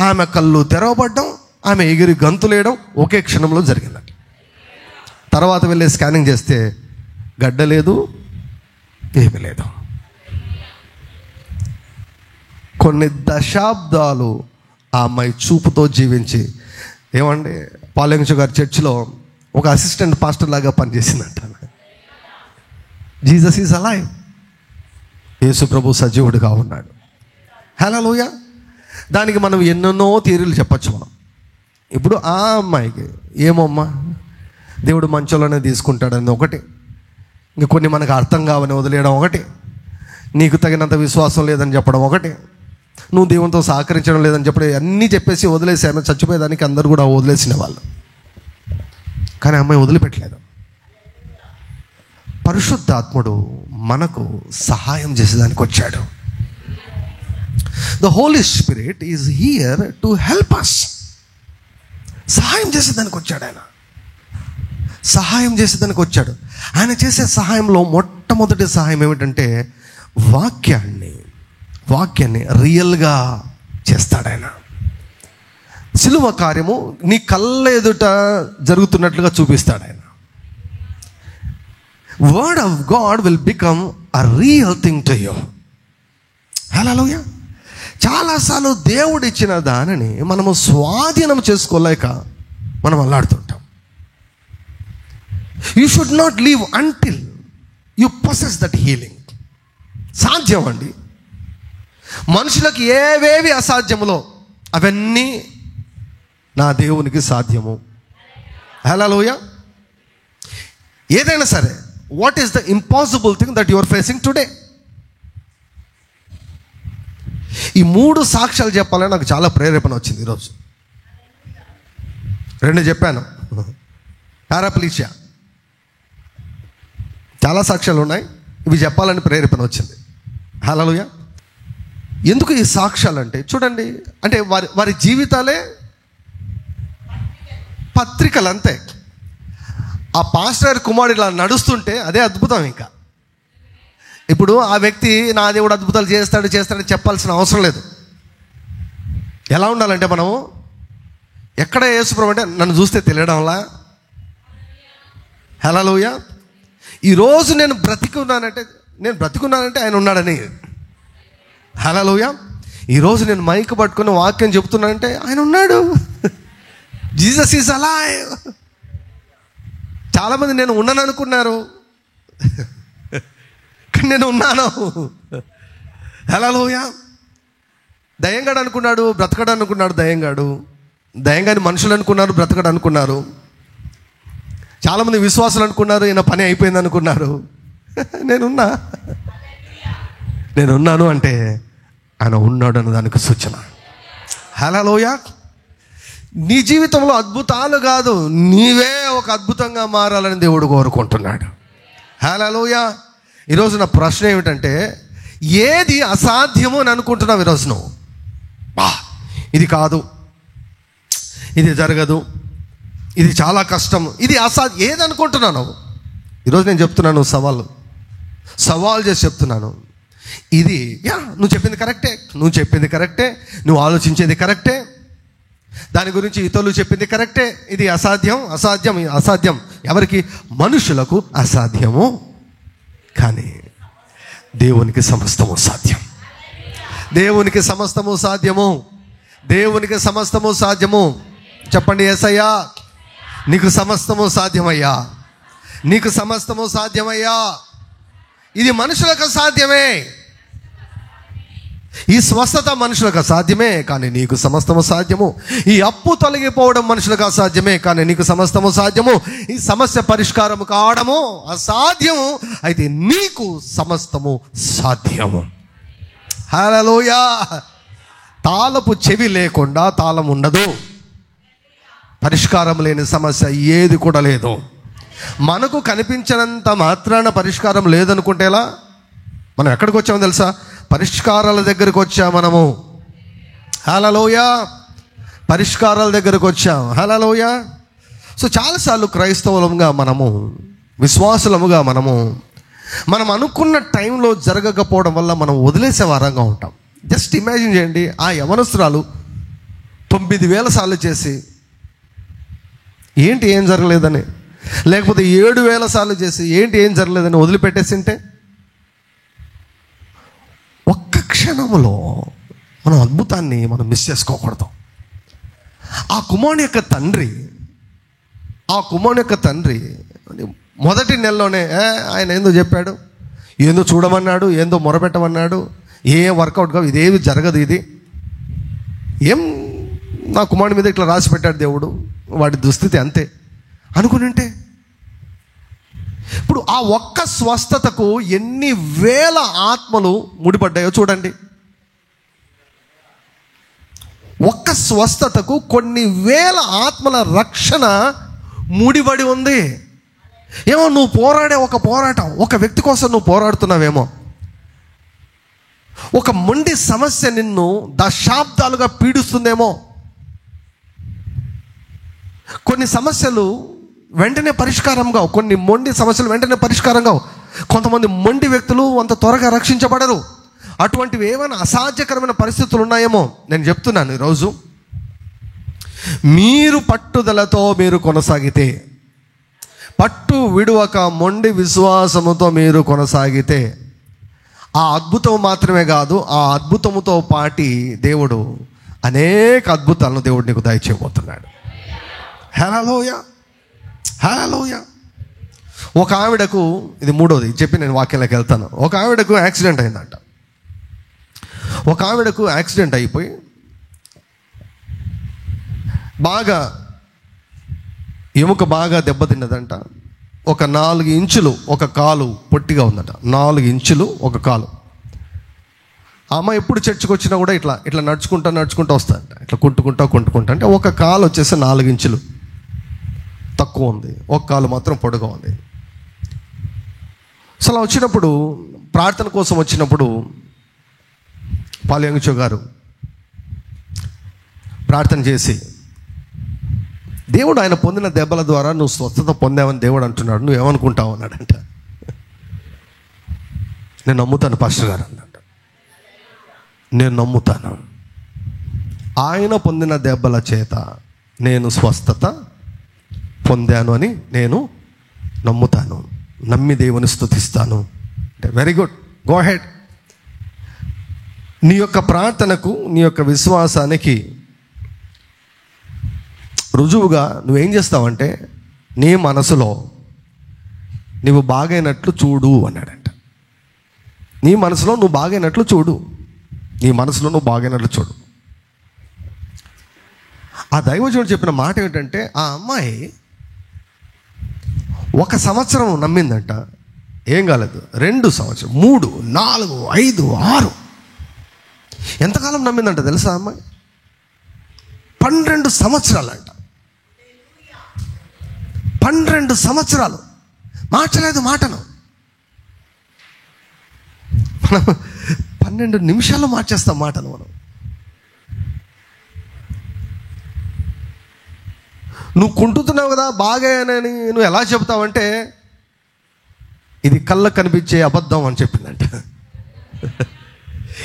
ఆమె కళ్ళు తెరవబడ్డం, ఆమె ఎగిరి గంతులేయడం ఒకే క్షణంలో జరిగిందంట. తర్వాత వెళ్ళి స్కానింగ్ చేస్తే గడ్డ లేదు, ఏమీ లేదు. కొన్ని దశాబ్దాలు ఆ అమ్మాయి చూపుతో జీవించి, ఏమండి పాలెంచు గారి చర్చిలో ఒక అసిస్టెంట్ పాస్టర్ లాగా పనిచేసిందంట. Jesus is alive. యేసు ప్రభు సజీవుడిగా ఉన్నాడు. హల్లెలూయా. దానికి మనం ఎన్నెన్నో థియరీలు చెప్పచ్చు మనం. ఇప్పుడు ఆ అమ్మాయికి ఏమోమ్మా దేవుడు మంచోళ్ళనే తీసుకుంటాడని ఒకటి, ఇంక కొన్ని మనకు అర్థం కావని వదిలేయడం ఒకటి, నీకు తగినంత విశ్వాసం లేదని చెప్పడం ఒకటి, నువ్వు దేవునితో సహకరించడం లేదని చెప్పడం, అన్నీ చెప్పేసి వదిలేసి ఆమె చచ్చిపోయేదానికి అందరూ కూడా వదిలేసిన వాళ్ళు. కానీ అమ్మాయి వదిలిపెట్టలేదు. పరిశుద్ధాత్ముడు మనకు సహాయం చేసేదానికి వచ్చాడు. The Holy Spirit is here to help us. సహాయం చేసేదానికి వచ్చాడు ఆయన. సహాయం చేసేదానికి వచ్చాడు. ఆయన చేసే సహాయంలో మొట్టమొదటి సహాయం ఏమిటంటే వాక్యాన్ని రియల్గా చేస్తాడు ఆయన. సిలువ కార్యము నీ కళ్ళ ఎదుట జరుగుతున్నట్లుగా చూపిస్తాడు ఆయన. Word of God will become a real thing to you. Hallelujah. చాలాసార్లు దేవుడు ఇచ్చిన దానిని మనము స్వాధీనం చేసుకోలేక మనం అల్లాడుతుంటాం. You should not leave until you possess that healing. సాధ్యం అండి. మనుషులకు ఏవేవి అసాధ్యములో అవన్నీ నా దేవునికి సాధ్యము. హల్లెలూయా. ఏదైనా సరే, what is the impossible thing that you are facing today? ఈ 3 సాక్ష్యాలు చెప్పాలని నాకు చాలా ప్రేరేపణ వచ్చింది ఈరోజు. 2 చెప్పాను, పారాప్లీషియా, చాలా సాక్ష్యాలు ఉన్నాయి. ఇవి చెప్పాలని ప్రేరేపణ వచ్చింది. హల్లెలూయా. ఎందుకు ఈ సాక్ష్యాలు అంటే, చూడండి, అంటే వారి జీవితాలే పత్రికలు అంతే. ఆ పాస్టర్ కుమారుడు ఇలా నడుస్తుంటే అదే అద్భుతం. ఇంకా ఇప్పుడు ఆ వ్యక్తి నా దేవుడు అద్భుతాలు చేస్తాడని చెప్పాల్సిన అవసరం లేదు. ఎలా ఉండాలంటే మనము ఎక్కడ యేసుప్రభు అంటే నన్ను చూస్తే తెలియడంలా. హల్లెలూయా. ఈరోజు నేను బ్రతికున్నానంటే ఆయన ఉన్నాడని. హల్లెలూయా. ఈరోజు నేను మైక్ పట్టుకుని వాక్యం చెబుతున్నానంటే ఆయన ఉన్నాడు. Jesus is alive. చాలామంది నేను ఉన్నాను అనుకున్నారు, కానీ నేను ఉన్నాను. హల్లెలూయా. దయ్యంగాడు అనుకున్నాడు, బ్రతకడు అనుకున్నాడు దయ్యంగాడు. దయంగాని మనుషులు అనుకున్నారు, బ్రతకడు అనుకున్నారు. చాలామంది విశ్వాసులు అనుకున్నారు ఈయన పని అయిపోయింది అనుకున్నారు. నేనున్నాను అంటే ఆయన ఉన్నాడు అన్న దానికి సూచన. హల్లెలూయా. నీ జీవితంలో అద్భుతాలు కాదు, నీవే ఒక అద్భుతంగా మారాలని దేవుడు కోరుకుంటున్నాడు. హల్లెలూయా. ఈరోజు నా ప్రశ్న ఏమిటంటే, ఏది అసాధ్యము అని అనుకుంటున్నావు ఈరోజు నువ్వు? ఇది కాదు, ఇది జరగదు, ఇది చాలా కష్టం, ఇది ఏది అనుకుంటున్నావు నువ్వు? ఈరోజు నేను చెప్తున్నాను, సవాల్ చేసి చెప్తున్నాను. ఇది నువ్వు చెప్పింది కరెక్టే, నువ్వు ఆలోచించేది కరెక్టే, దాని గురించి ఇతరులు చెప్పింది కరెక్టే. ఇది అసాధ్యం. ఎవరికి? మనుషులకు అసాధ్యము, కానీ దేవునికి సమస్తము సాధ్యం. దేవునికి సమస్తము సాధ్యము. చెప్పండి, యేసయ్యా నీకు సమస్తము సాధ్యమయ్యా. ఇది మనుషులకు సాధ్యమే. ఈ స్వస్థత మనుషులకు అసాధ్యమే, కానీ నీకు సమస్తము సాధ్యము. ఈ అప్పు తొలగిపోవడం మనుషులకు అసాధ్యమే, కానీ నీకు సమస్తము సాధ్యము. ఈ సమస్య పరిష్కారము కావడము అసాధ్యము, అయితే నీకు సమస్తము సాధ్యము. హల్లెలూయా. తాళపు చెవి లేకుండా తాళం ఉండదు. పరిష్కారం లేని సమస్య ఏది కూడా లేదు. మనకు కనిపించినంత మాత్రాన పరిష్కారం లేదనుకుంటే ఎలా? మనం ఎక్కడికి వచ్చామో తెలుసా? పరిష్కారాల దగ్గరకు వచ్చాం మనము. హల్లెలూయా. పరిష్కారాల దగ్గరకు వచ్చాం. హల్లెలూయా. సో చాలాసార్లు క్రైస్తవులముగా మనము, విశ్వాసులముగా మనం అనుకున్న టైంలో జరగకపోవడం వల్ల మనం వదిలేసే వారంగా ఉంటాం. జస్ట్ ఇమాజిన్ చేయండి, ఆ యవనస్తురాలు 9,000 సార్లు చేసి ఏంటి ఏం జరగలేదని, లేకపోతే 7,000 సార్లు చేసి ఏంటి ఏం జరగలేదని వదిలిపెట్టేసింటే, ఒక్క క్షణంలో మనం అద్భుతాన్ని మిస్ చేసుకోకూడదు. ఆ కుమారుని యొక్క తండ్రి మొదటి నెలలోనే ఆయన ఏందో చెప్పాడు, ఏందో చూడమన్నాడు, ఏందో మొరపెట్టమన్నాడు, వర్కౌట్ కావు, ఇదేవి జరగదు, ఇది ఏం నా కుమారుడి మీద ఇట్లా రాసి పెట్టాడు దేవుడు, వాడి దుస్థితి అంతే అనుకునింటే, ఇప్పుడు ఆ ఒక్క స్వస్థతకు ఎన్ని వేల ఆత్మలు ముడిపడ్డాయో చూడండి. ఒక్క స్వస్థతకు కొన్ని వేల ఆత్మల రక్షణ ముడిపడి ఉంది. ఏమో నువ్వు పోరాడే ఒక పోరాటం, ఒక వ్యక్తి కోసం నువ్వు పోరాడుతున్నావేమో. ఒక మొండి సమస్య నిన్ను దశాబ్దాలుగా పీడిస్తుందేమో. కొన్ని సమస్యలు వెంటనే పరిష్కారం కావు, కొన్ని మొండి సమస్యలు వెంటనే పరిష్కారం కావు. కొంతమంది మొండి వ్యక్తులు అంత త్వరగా రక్షించబడరు. అటువంటివి ఏమైనా అసాధ్యకరమైన పరిస్థితులు ఉన్నాయేమో. నేను చెప్తున్నాను, ఈరోజు మీరు పట్టుదలతో మీరు కొనసాగితే, పట్టు విడువక మొండి విశ్వాసముతో మీరు కొనసాగితే, ఆ అద్భుతం మాత్రమే కాదు, ఆ అద్భుతముతో పాటి దేవుడు అనేక అద్భుతాలను దేవుడు నీకు దయచేయబోతున్నాడు. హల్లెలూయా. ఒక ఆవిడకు, ఇది మూడోది చెప్పి నేను వాక్యంలోకి వెళ్తాను. ఒక ఆవిడకు యాక్సిడెంట్ అయిందంట. ఒక ఆవిడకు యాక్సిడెంట్ అయిపోయి బాగా ఎముక బాగా దెబ్బతిన్నదంట. ఒక 4 ఇంచులు ఒక కాలు పొట్టిగా ఉందట. 4 ఇంచులు ఒక కాలు. అమ్మ ఎప్పుడు చర్చికి వచ్చినా కూడా ఇట్లా నడుచుకుంటూ వస్తాయంట. ఇట్లా కుంటుకుంటా అంటే ఒక కాలు వచ్చేసి 4 ఇంచులు తక్కువ ఉంది, ఒక కాలు మాత్రం పొడుగా ఉంది. సో అలా వచ్చినప్పుడు, ప్రార్థన కోసం వచ్చినప్పుడు పాల్యంగుచో గారు ప్రార్థన చేసి, దేవుడు ఆయన పొందిన దెబ్బల ద్వారా నువ్వు స్వస్థత పొందావని దేవుడు అంటున్నాడు, నువ్వేమనుకుంటావు అన్నాడంట. నేను నమ్ముతాను పాస్టర్ గారు అన్నట్టు. నేను నమ్ముతాను, ఆయన పొందిన దెబ్బల చేత నేను స్వస్థత పొందాను అని నేను నమ్ముతాను, నమ్మి దేవుని స్తుతిస్తాను అంటే వెరీ గుడ్, గో హెడ్. నీ యొక్క ప్రార్థనకు, నీ యొక్క విశ్వాసానికి రుజువుగా నువ్వేం చేస్తావంటే, నీ మనసులో నువ్వు బాగైనట్లు చూడు అన్నాడంట. నీ మనసులో నువ్వు బాగైనట్లు చూడు. ఆ దైవజనుడు చెప్పిన మాట ఏమిటంటే, ఆ అమ్మాయి 1 సంవత్సరం నమ్మిందంట, ఏం కాలేదు. 2 సంవత్సరం, 3, 4, 5, 6 ఎంతకాలం నమ్మిందంట తెలుసా అమ్మాయి? 12 సంవత్సరాలంట. 12 సంవత్సరాలు మార్చలేదు మాటను. మనం 12 నిమిషాల్లో మార్చేస్తాం మాటను. మనం నువ్వు కుంటున్నావు కదా బాగానని నువ్వు ఎలా చెప్తావంటే, ఇది కళ్ళకు కనిపించే అబద్ధం అని చెప్పిందంట.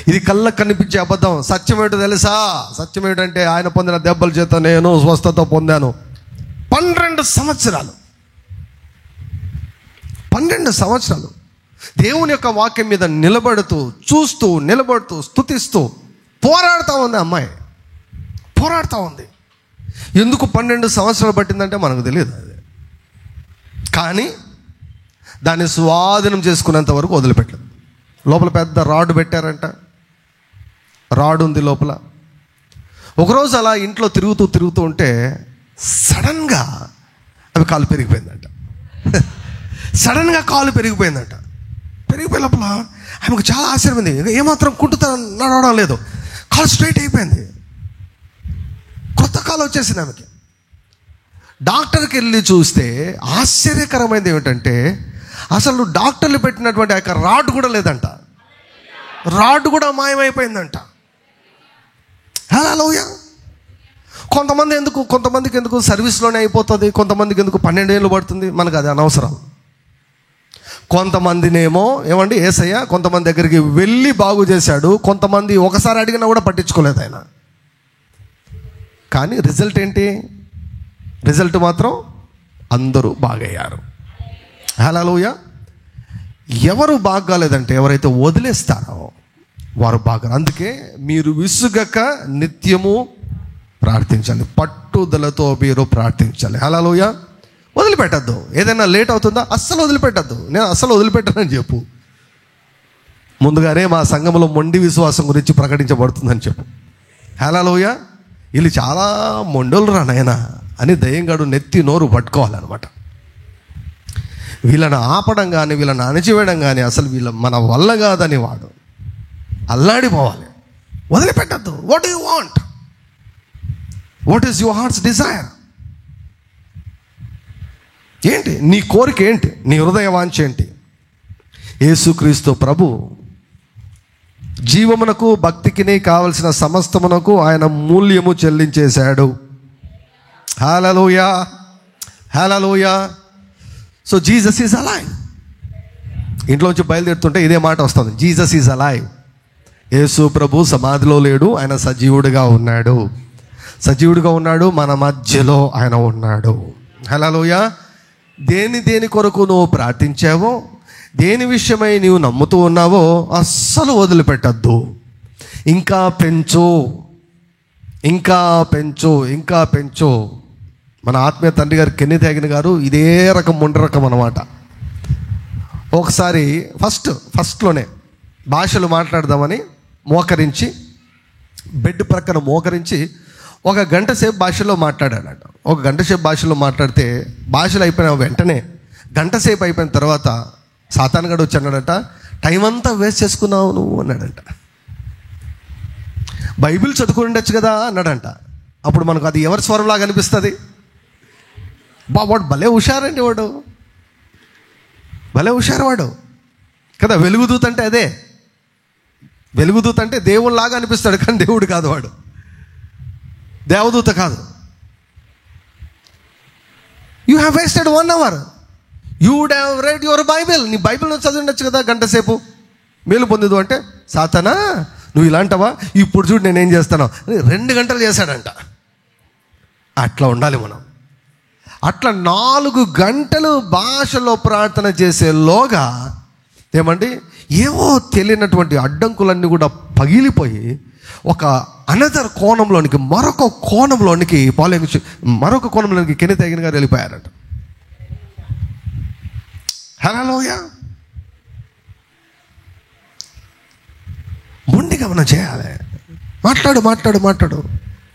ఇది కళ్ళకు కనిపించే అబద్ధం. సత్యం ఏంటో తెలుసా? సత్యం ఏంటంటే ఆయన పొందిన దెబ్బల చేత నేను స్వస్థత పొందాను. 12 సంవత్సరాలు 12 సంవత్సరాలు దేవుని యొక్క వాక్యం మీద నిలబడుతూ, చూస్తూ, నిలబడుతూ, స్తుతిస్తూ పోరాడుతూ ఉంది అమ్మాయి. పోరాడుతూ ఉంది. ఎందుకు 12 సంవత్సరాలు పట్టిందంటే మనకు తెలియదు అది. కానీ దాన్ని స్వాధీనం చేసుకునేంత వరకు వదిలిపెట్టలేదు. లోపల పెద్ద రాడ్ పెట్టారంట. రాడ్ ఉంది లోపల. ఒకరోజు అలా ఇంట్లో తిరుగుతూ ఉంటే సడన్గా అవి కాలు పెరిగిపోయిందంట. సడన్గా కాలు పెరిగిపోయిందంట. పెరిగిపోయే లోపల ఆమెకు చాలా ఆశ్చర్యమైంది. ఏమాత్రం కుంటుతా నడవడం లేదు. కాలు స్ట్రైట్ అయిపోయింది. కొత్త కాలు వచ్చేసింది ఆమెకి. డాక్టర్కి వెళ్ళి చూస్తే ఆశ్చర్యకరమైనది ఏమిటంటే, అసలు డాక్టర్లు పెట్టినటువంటి ఆ యొక్క రాడ్ కూడా లేదంట. రాడ్ కూడా మాయమైపోయిందంట. హల్లెలూయా. కొంతమందికి ఎందుకు సర్వీస్లోనే అయిపోతుంది, కొంతమందికి ఎందుకు 12 ఏళ్ళు పడుతుంది. మనకు అది అనవసరం. కొంతమందినేమో ఏమండి యేసయ్య కొంతమంది దగ్గరికి వెళ్ళి బాగు చేశాడు. కొంతమంది ఒకసారి అడిగినా కూడా పట్టించుకోలేదు ఆయన. కానీ రిజల్ట్ ఏంటి? రిజల్ట్ మాత్రం అందరూ బాగయ్యారు. హల్లెలూయా. ఎవరు బాగాలేదంటే ఎవరైతే వదిలేస్తారో వారు బాగా. అందుకే మీరు విసుగక నిత్యము ప్రార్థించాలి. పట్టుదలతో మీరు ప్రార్థించాలి. హల్లెలూయా. వదిలిపెట్టద్దు. ఏదైనా లేట్ అవుతుందా? అస్సలు వదిలిపెట్టద్దు. నేను అస్సలు వదిలిపెట్టానని చెప్పు. ముందుగానే మా సంఘంలో మొండి విశ్వాసం గురించి ప్రకటించబడుతుందని చెప్పు. హల్లెలూయా. వీళ్ళు చాలా మొండోళ్ళు రా నాయనా అని దయ్యంగాడు నెత్తి నోరు పట్టుకోవాలన్నమాట. వీళ్ళని ఆపడం కానీ వీళ్ళని అణచివేయడం కానీ అసలు మన వల్ల కాదని వాడు అల్లాడిపోవాలి. వదిలిపెట్టద్దు. What you want? What is your heart's desire? ఏంటి నీ కోరిక? ఏంటి నీ హృదయ వాంఛ? ఏంటి? యేసుక్రీస్తు ప్రభు జీవమునకు భక్తికిని కావలసిన సమస్తమునకు ఆయన మూల్యము చెల్లించేశాడు. Hallelujah. Hallelujah. So Jesus is alive. ఇంట్లోంచి బయలుదేరుతుంటే ఇదే మాట వస్తుంది, జీసస్ ఈజ్ అలైవ్. యేసు ప్రభు సమాధిలో లేడు, ఆయన సజీవుడిగా ఉన్నాడు. సజీవుడిగా ఉన్నాడు, మన మధ్యలో ఆయన ఉన్నాడు. హల్లెలూయా. దేని కొరకు నువ్వు ప్రార్థించావో, దేని విషయమై నీవు నమ్ముతూ ఉన్నావో అస్సలు వదిలిపెట్టద్దు. ఇంకా పెంచు, ఇంకా పెంచు, ఇంకా పెంచు. మన ఆత్మీయ తండ్రి గారు కెన్నెత్ హ్యాగిన్ గారు ఇదే రకం మొండి రకం అన్నమాట. ఒకసారి ఫస్ట్లోనే భాషలు మాట్లాడదామని మోకరించి, బెడ్ ప్రక్కన మోకరించి 1 గంట సేపు భాషలో మాట్లాడాడట. 1 గంట సేపు భాషలో మాట్లాడితే భాషలు అయిపోయిన వెంటనే గంట సేపు అయిపోయిన తర్వాత సాతాన్ గడు వచ్చి అన్నాడట, టైం అంతా వేస్ట్ చేసుకున్నావు నువ్వు అన్నాడంట. బైబిల్ చదువుకుని ఉండొచ్చు కదా అన్నాడంట. అప్పుడు మనకు అది ఎవరి స్వరంలాగా అనిపిస్తుంది? వాడు భలే హుషారండి, వాడు భలే హుషారు వాడు కదా. వెలుగుదూత అంటే అదే. వెలుగుదూత అంటే దేవుళ్ళలాగా అనిపిస్తాడు, కానీ దేవుడు కాదు వాడు. దేవదూత కాదు. You have wasted 1 hour. You would have read your Bible. నీ బైబిల్ చదివి ఉండొచ్చు కదా గంట సేపు, మేలు పొందేదు అంటే. సాతానా నువ్వు ఇలాంటవా? ఇప్పుడు చూడు నేనేం చేస్తాను. 2 గంటలు చేశాడంట. అట్లా ఉండాలి మనం. అట్లా 4 గంటలు భాషలో ప్రార్థన చేసేలోగా ఏమండి ఏవో తెలియనటువంటి అడ్డంకులన్నీ కూడా పగిలిపోయి ఒక అనదర్ కోణంలోనికి, మరొక కోణంలోనికి కెన్నెత్ హ్యాగిన్ గారు వెళ్ళిపోయారట. హల్లెలూయా. మొండిగా మనం చేయాలి. మాట్లాడు.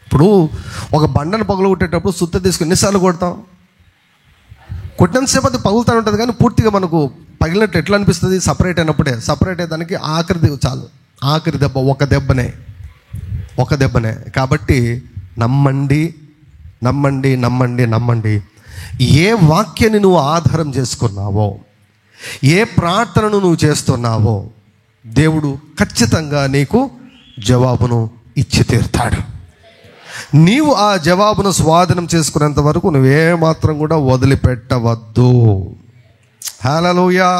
ఇప్పుడు ఒక బండను పగలగొట్టేటప్పుడు సుత్త తీసుకుని ఎన్నిసార్లు కొడతాం? కొట్టినంతసేపు అది పగులుతూ ఉంటుంది, కానీ పూర్తిగా మనకు పగిలినట్టు ఎట్లా అనిపిస్తుంది? సపరేట్ అయినప్పుడే. సపరేట్ అయ్యేదానికి ఆఖరి చాలు, ఆఖరి దెబ్బ ఒక దెబ్బనే. కాబట్టి నమ్మండి, నమ్మండి, నమ్మండి, నమ్మండి. ఏ వాక్యాన్ని నువ్వు ఆధారం చేసుకున్నావో, ఏ ప్రార్థనను నువ్వు చేస్తున్నావో, దేవుడు ఖచ్చితంగా నీకు జవాబును ఇచ్చి తీరుతాడు. నీవు ఆ జవాబును స్వాధీనం చేసుకునేంత వరకు నువ్వేమాత్రం కూడా వదిలిపెట్టవద్దు. హల్లెలూయా,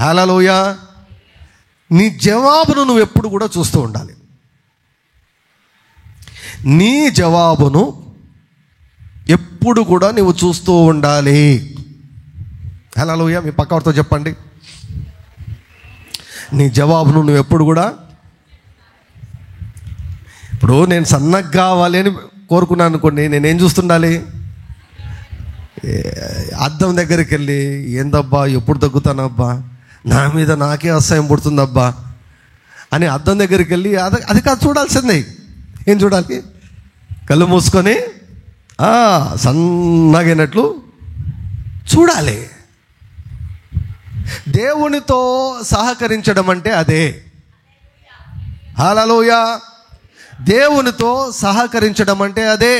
హల్లెలూయా. నీ జవాబును నువ్వు ఎప్పుడు కూడా చూస్తూ ఉండాలి. నీ జవాబును ఎప్పుడు కూడా నువ్వు చూస్తూ ఉండాలి. హల్లెలూయా. మీ పక్కవారితో చెప్పండి, నీ జవాబును నువ్వు ఎప్పుడు కూడా. ఇప్పుడు నేను సన్నగా కావాలి అని కోరుకున్నాను అనుకోండి, నేనేం చూస్తుండాలి? అద్దం దగ్గరికి వెళ్ళి, ఏందబ్బా ఎప్పుడు తగ్గుతానబ్బా, నా మీద నాకే అసహ్యం పుడుతుందబ్బా అని అద్దం దగ్గరికి వెళ్ళి అది కాదు చూడాల్సిందే. ఏం చూడాలి? కళ్ళు మూసుకొని సన్నగినట్లు చూడాలి. దేవునితో సహకరించడం అంటే అదే. హల్లెలూయా. దేవునితో సహకరించడం అంటే అదే.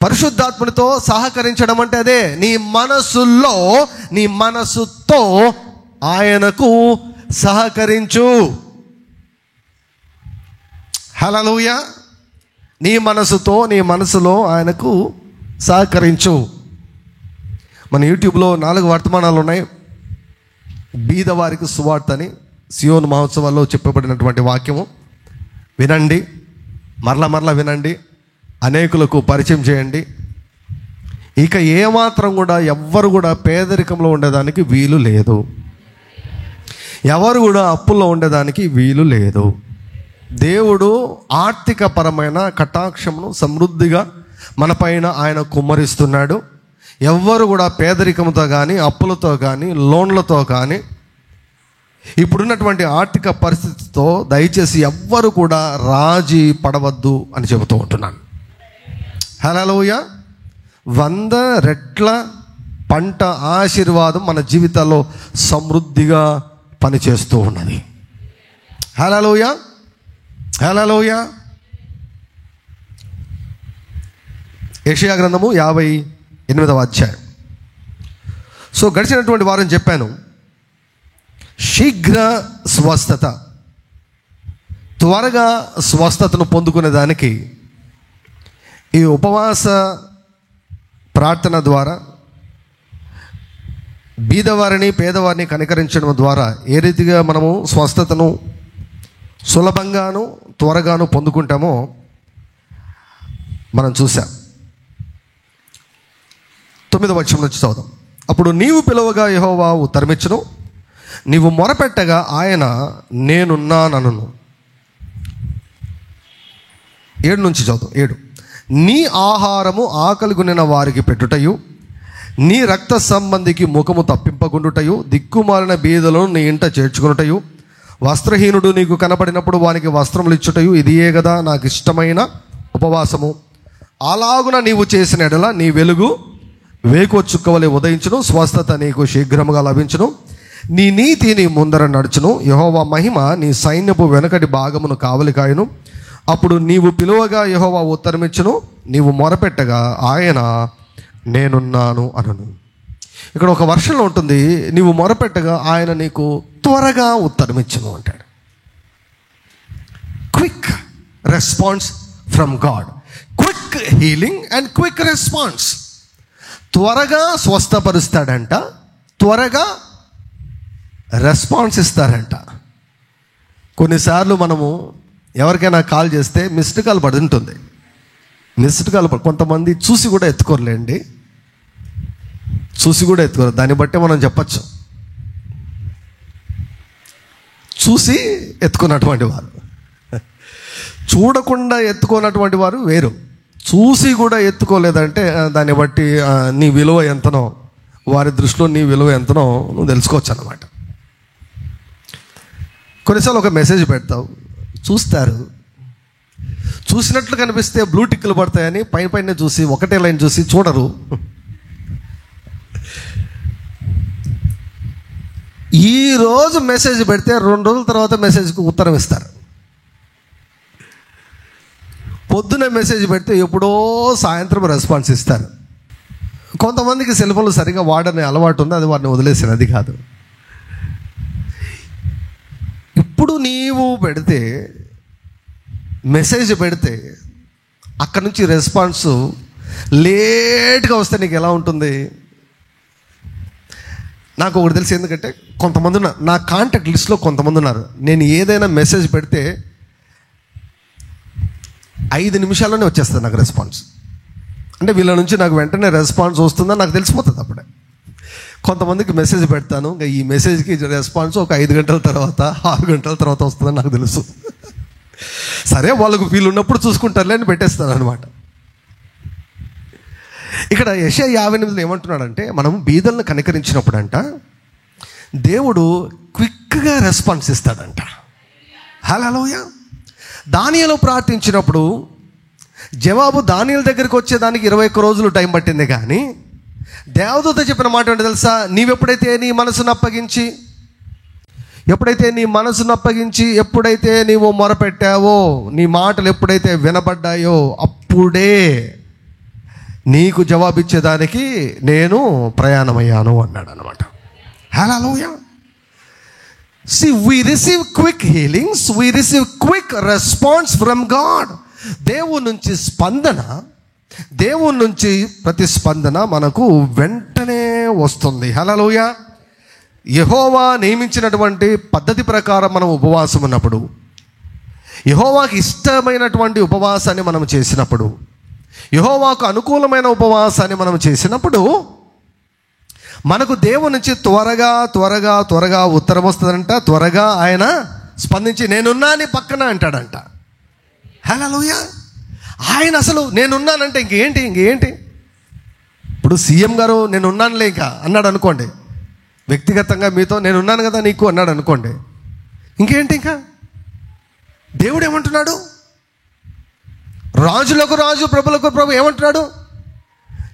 పరిశుద్ధాత్మనితో సహకరించడం అంటే అదే. నీ మనసుతో ఆయనకు సహకరించు. హల్లెలూయా. నీ మనసులో ఆయనకు సహకరించు. మన యూట్యూబ్లో 4 వర్తమానాలు ఉన్నాయి. బీదవారికి సువార్త అని సియోను మహోత్సవాల్లో చెప్పబడినటువంటి వాక్యము వినండి, మరలా వినండి, అనేకులకు పరిచయం చేయండి. ఇక ఏమాత్రం కూడా ఎవ్వరు కూడా పేదరికంలో ఉండేదానికి వీలు లేదు, ఎవరు కూడా అప్పుల్లో ఉండేదానికి వీలు లేదు. దేవుడు ఆర్థిక పరమైన కటాక్షమును సమృద్ధిగా మనపైన ఆయన కుమ్మరిస్తున్నాడు. ఎవ్వరు కూడా పేదరికంతో కానీ, అప్పులతో కానీ, లోన్లతో కానీ, ఇప్పుడున్నటువంటి ఆర్థిక పరిస్థితితో దయచేసి ఎవ్వరు కూడా రాజీ పడవద్దు అని చెబుతూ ఉంటున్నాను. హల్లెలూయా. 100 రెట్ల పంట ఆశీర్వాదం మన జీవితాల్లో సమృద్ధిగా పనిచేస్తూ ఉన్నది. హల్లెలూయా, హల్లెలూయా. యెషయా గ్రంథము 58వ అధ్యాయం. సో గడిచినటువంటి వారం చెప్పాను, శీఘ్ర స్వస్థత, త్వరగా స్వస్థతను పొందుకునేదానికి ఈ ఉపవాస ప్రార్థన ద్వారా బీదవారిని పేదవారిని కనికరించడం ద్వారా ఏ రీతిగా మనము స్వస్థతను సులభంగాను త్వరగాను పొందుకుంటామో మనం చూసాం. 9వ వచనం నుంచి చదువుదాం. అప్పుడు నీవు పిలువగా యెహోవా ఉత్తరమిచ్చును, నీవు మొరపెట్టగా ఆయన నేనున్నానను. 7 నుంచి చదువు. 7. నీ ఆహారము ఆకలిగొనిన వారికి పెట్టుటయు, నీ రక్త సంబంధికి ముఖము తప్పింపకుండుటయు, దిక్కుమాలిన బీదలను నీ ఇంట చేర్చుకునుటయు, వస్త్రహీనుడు నీకు కనపడినప్పుడు వానికి వస్త్రములు ఇచ్చుటయు, ఇదియే కదా నాకు ఇష్టమైన ఉపవాసము. అలాగున నీవు చేసిన ఎడల నీ వెలుగు వేకువచుక్కవలే ఉదయించును, స్వస్థత నీకు శీఘ్రముగా లభించును, నీ నీతి నీ ముందర నడుచును, యెహోవా మహిమ నీ సైన్యపు వెనకటి భాగమును కావలి కాయును. అప్పుడు నీవు పిలువగా యెహోవా ఉత్తరమిచ్చును, నీవు మొరపెట్టగా ఆయన నేనున్నాను అనను. ఇక్కడ ఒక వర్షంలో ఉంటుంది, నీవు మొరపెట్టగా ఆయన నీకు త్వరగా ఉత్తరమిచ్చును అంటాడు. Quick response from God, quick healing and quick response. త్వరగా స్వస్థపరుస్తాడంట, త్వరగా రెస్పాన్స్ ఇస్తారంట. కొన్నిసార్లు మనము ఎవరికైనా కాల్ చేస్తే మిస్డ్ కాల్ పడుతుంటుంది. మిస్డ్ కాల్ కొంతమంది చూసి కూడా ఎత్తుకోరులేండి, చూసి కూడా ఎత్తుకోరు. దాన్ని బట్టి మనం చెప్పచ్చు, చూసి ఎత్తుకున్నటువంటి వారు, చూడకుండా ఎత్తుకున్నటువంటి వారు వేరు. చూసి కూడా ఎత్తుకోలేదంటే దాన్ని బట్టి నీ విలువ ఎంతనో, వారి దృష్టిలో నీ విలువ ఎంతనో నువ్వు తెలుసుకోవచ్చు అన్నమాట. కొన్నిసార్లు ఒక మెసేజ్ పెడతావు, చూస్తారు, చూసినట్లు కనిపిస్తే బ్లూ టిక్కులు పడతాయని పైన చూసి ఒకటే లైన్ చూసి చూడరు. ఈరోజు మెసేజ్ పెడితే 2 రోజుల తర్వాత మెసేజ్కి ఉత్తరం ఇస్తారు. పొద్దున మెసేజ్ పెడితే ఎప్పుడో సాయంత్రం రెస్పాన్స్ ఇస్తారు. కొంతమందికి సెల్ ఫోన్లు సరిగా వాడనే అలవాటు ఉంది, అది వారిని వదిలేసిన అది కాదు. ఇప్పుడు నీవు పెడితే మెసేజ్ పెడితే అక్కడి నుంచి రెస్పాన్స్ లేట్గా వస్తే నీకు ఎలా ఉంటుంది? నాకు ఒకటి తెలిసి, ఎందుకంటే కొంతమంది ఉన్నారు నా కాంటాక్ట్ లిస్ట్లో, కొంతమంది ఉన్నారు నేను ఏదైనా మెసేజ్ పెడితే 5 నిమిషాల్లోనే వచ్చేస్తుంది నాకు రెస్పాన్స్. అంటే వీళ్ళ నుంచి నాకు వెంటనే రెస్పాన్స్ వస్తుందని నాకు తెలిసిపోతుంది అప్పుడే. కొంతమందికి మెసేజ్ పెడతాను, ఇంకా ఈ మెసేజ్కి రెస్పాన్స్ ఒక 5 గంటల తర్వాత 6 గంటల తర్వాత వస్తుందని నాకు తెలుసు. సరే వాళ్ళకు వీళ్ళు ఉన్నప్పుడు చూసుకుంటారులే అని పెట్టేస్తాను అనమాట. ఇక్కడ యెషయా 58 ఏమంటున్నాడంటే, మనం బీదలను కనికరించినప్పుడు అంట దేవుడు క్విక్గా రెస్పాన్స్ ఇస్తాడంట. హల్లెలూయా. దానియేలు ప్రార్థించినప్పుడు జవాబు దానియేలు దగ్గరికి వచ్చేదానికి 21 రోజులు టైం పట్టింది. కానీ దేవదూత చెప్పిన మాట ఏంటో తెలుసా? ఎప్పుడైతే నీ మనసును అప్పగించి ఎప్పుడైతే నీవు మొరపెట్టావో, నీ మాటలు ఎప్పుడైతే వినబడ్డాయో అప్పుడే నీకు జవాబిచ్చేదానికి నేను ప్రయాణమయ్యాను అన్నాడు అనమాట. హల్లెలూయా. See, we receive quick healings, we receive quick response from God. దేవుని నుంచి ప్రతిస్పందన మనకు వెంటనే వస్తుంది. హల్లెలూయా. యెహోవా నియమించినటువంటి పద్ధతి ప్రకారం మనం ఉపవాసం ఉన్నప్పుడు, యెహోవాకి ఇష్టమైనటువంటి ఉపవాసాన్ని మనం చేసినప్పుడు, యెహోవాకు అనుకూలమైన ఉపవాసాన్ని మనం చేసినప్పుడు మనకు దేవుని నుంచి త్వరగా ఉత్తరం వస్తుందంట. త్వరగా ఆయన స్పందించి నేనున్నా నీ పక్కన అంటాడంట. హల్లెలూయా. ఆయన అసలు నేనున్నానంటే ఇంకేంటి? ఇప్పుడు సీఎం గారు నేనున్నానులే ఇంకా అన్నాడు అనుకోండి, వ్యక్తిగతంగా మీతో నేనున్నాను కదా నీకు అన్నాడు అనుకోండి, ఇంకేంటి? ఇంకా దేవుడు ఏమంటున్నాడు? రాజులకు రాజు, ప్రభులకు ప్రభు ఏమంటున్నాడు?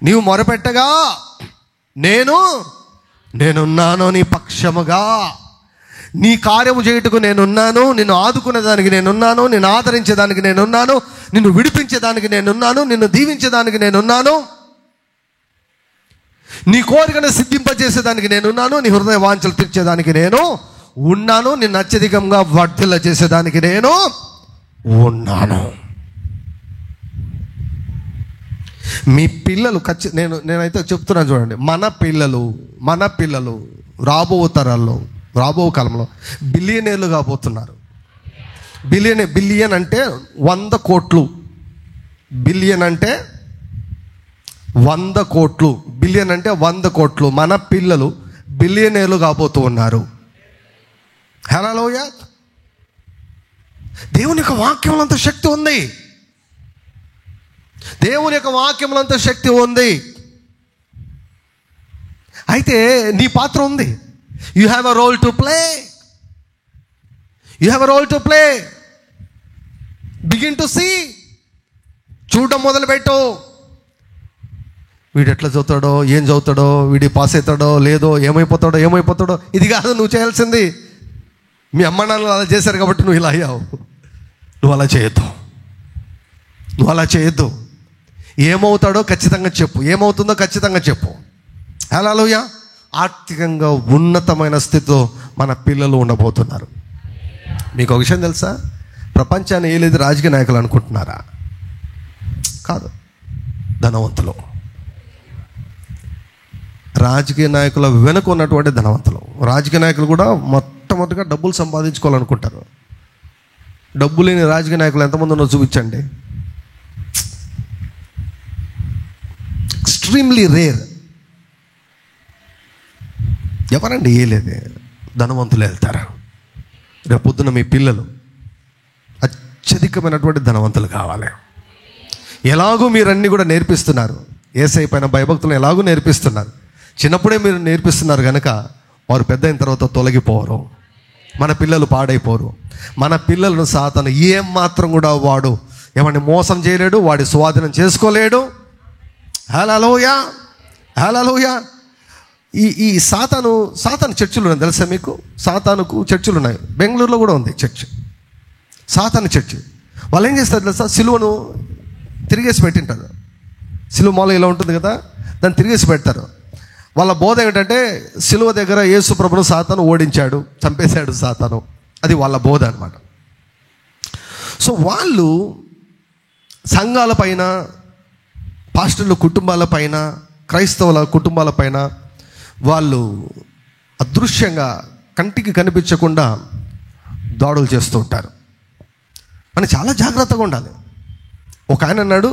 నీవు మొరపెట్టగా నేనున్నాను నీ పక్షముగా, నీ కార్యము చేయుటకు నేనున్నాను, నిన్ను ఆదుకునేదానికి నేనున్నాను, నిన్ను ఆదరించేదానికి నేనున్నాను, నిన్ను విడిపించేదానికి నేనున్నాను, నిన్ను దీవించేదానికి నేనున్నాను, నీ కోరికను సిద్ధింపజేసేదానికి నేనున్నాను, నీ హృదయ వాంఛలు తీర్చేదానికి నేను ఉన్నాను, నిన్ను అత్యధికంగా వర్ధిల్ల చేసేదానికి నేను ఉన్నాను. మీ పిల్లలు నేనైతే చెప్తున్నాను చూడండి, మన పిల్లలు రాబో తరాల్లో, రాబో కాలంలో బిలియనీర్లు కాబోతున్నారు. బిలియన్ అంటే 100 కోట్లు, బిలియన్ అంటే 100 కోట్లు, బిలియన్ అంటే 100 కోట్లు. మన పిల్లలు బిలియనీర్లు కాబోతూ ఉన్నారు. హల్లెలూయా. దేవుని యొక్క వాక్యంలో అంత శక్తి ఉంది. దేవుని యొక్క వాక్యంలో అంత శక్తి ఉంది. అయితే నీ పాత్ర ఉంది. You have a role to play. Begin to see. చూడడం మొదలుపెట్టు. వీడు ఎట్లా చదువుతాడో, ఏం చదువుతాడో, వీడి పాస్ అవుతాడో లేదో, ఏమైపోతాడో ఇది కాదు నువ్వు చేయాల్సింది. మీ అమ్మ నాన్నలు అలా చేశారు కాబట్టి నువ్వు ఇలా అయ్యావు. నువ్వు అలా చేయొద్దు. ఏమవుతాడో ఖచ్చితంగా చెప్పు, ఏమవుతుందో ఖచ్చితంగా చెప్పు. హల్లెలూయా. ఆర్థికంగా ఉన్నతమైన స్థితిలో మన పిల్లలు ఉండబోతున్నారు. మీకు ఒక విషయం తెలుసా? ప్రపంచాన్ని ఏలేదు రాజకీయ నాయకులు అనుకుంటున్నారా? కాదు, ధనవంతులు. రాజకీయ నాయకుల వెనుక ఉన్నటువంటి ధనవంతులు. రాజకీయ నాయకులు కూడా మొట్టమొదటిగా డబ్బులు సంపాదించుకోవాలనుకుంటారు. డబ్బు లేని రాజకీయ నాయకులు ఎంతమంది ఉన్నో చూపించండి. Extremely rare. ఎవరండి ఏలేదే? ధనవంతులు వెళ్తారా? రేపు పొద్దున మీ పిల్లలు అత్యధికమైనటువంటి ధనవంతులు కావాలి. ఎలాగూ మీరన్నీ కూడా నేర్పిస్తున్నారు. యేసయ్య పైన భయభక్తులను ఎలాగూ నేర్పిస్తున్నారు. చిన్నప్పుడే మీరు నేర్పిస్తున్నారు కనుక వారు పెద్ద అయిన తర్వాత తొలగిపోరు. మన పిల్లలు పాడైపోరు. మన పిల్లలను సాతాను ఏం మాత్రం కూడా వాడు ఎవరిని మోసం చేయలేడు, వాడి స్వాధీనం చేసుకోలేడు. హల్లెలూయా, హల్లెలూయా. ఈ సాతాను చర్చిలు ఉన్నాయి తెలుసా మీకు? సాతానుకు చర్చిలు ఉన్నాయి. బెంగళూరులో కూడా ఉంది చర్చ్, సాతాను చర్చి. వాళ్ళు ఏం చేస్తారు తెలుసా? సిలువను తిరిగేసి పెట్టింటారు. సిలువ మూల ఇలా ఉంటుంది కదా, దాన్ని తిరిగేసి పెడతారు. వాళ్ళ బోధ ఏమిటంటే సిలువ దగ్గర యేసు ప్రభువును సాతాను ఓడించాడు, చంపేశాడు సాతాను. అది వాళ్ళ బోధ అనమాట. సో వాళ్ళు సంఘాల పైన, పాస్టర్ల కుటుంబాల పైన, క్రైస్తవుల కుటుంబాల పైన వాళ్ళు అదృశ్యంగా కంటికి కనిపించకుండా దాడులు చేస్తూ ఉంటారు. మనం చాలా జాగ్రత్తగా ఉండాలి. ఒక ఆయన అన్నాడు,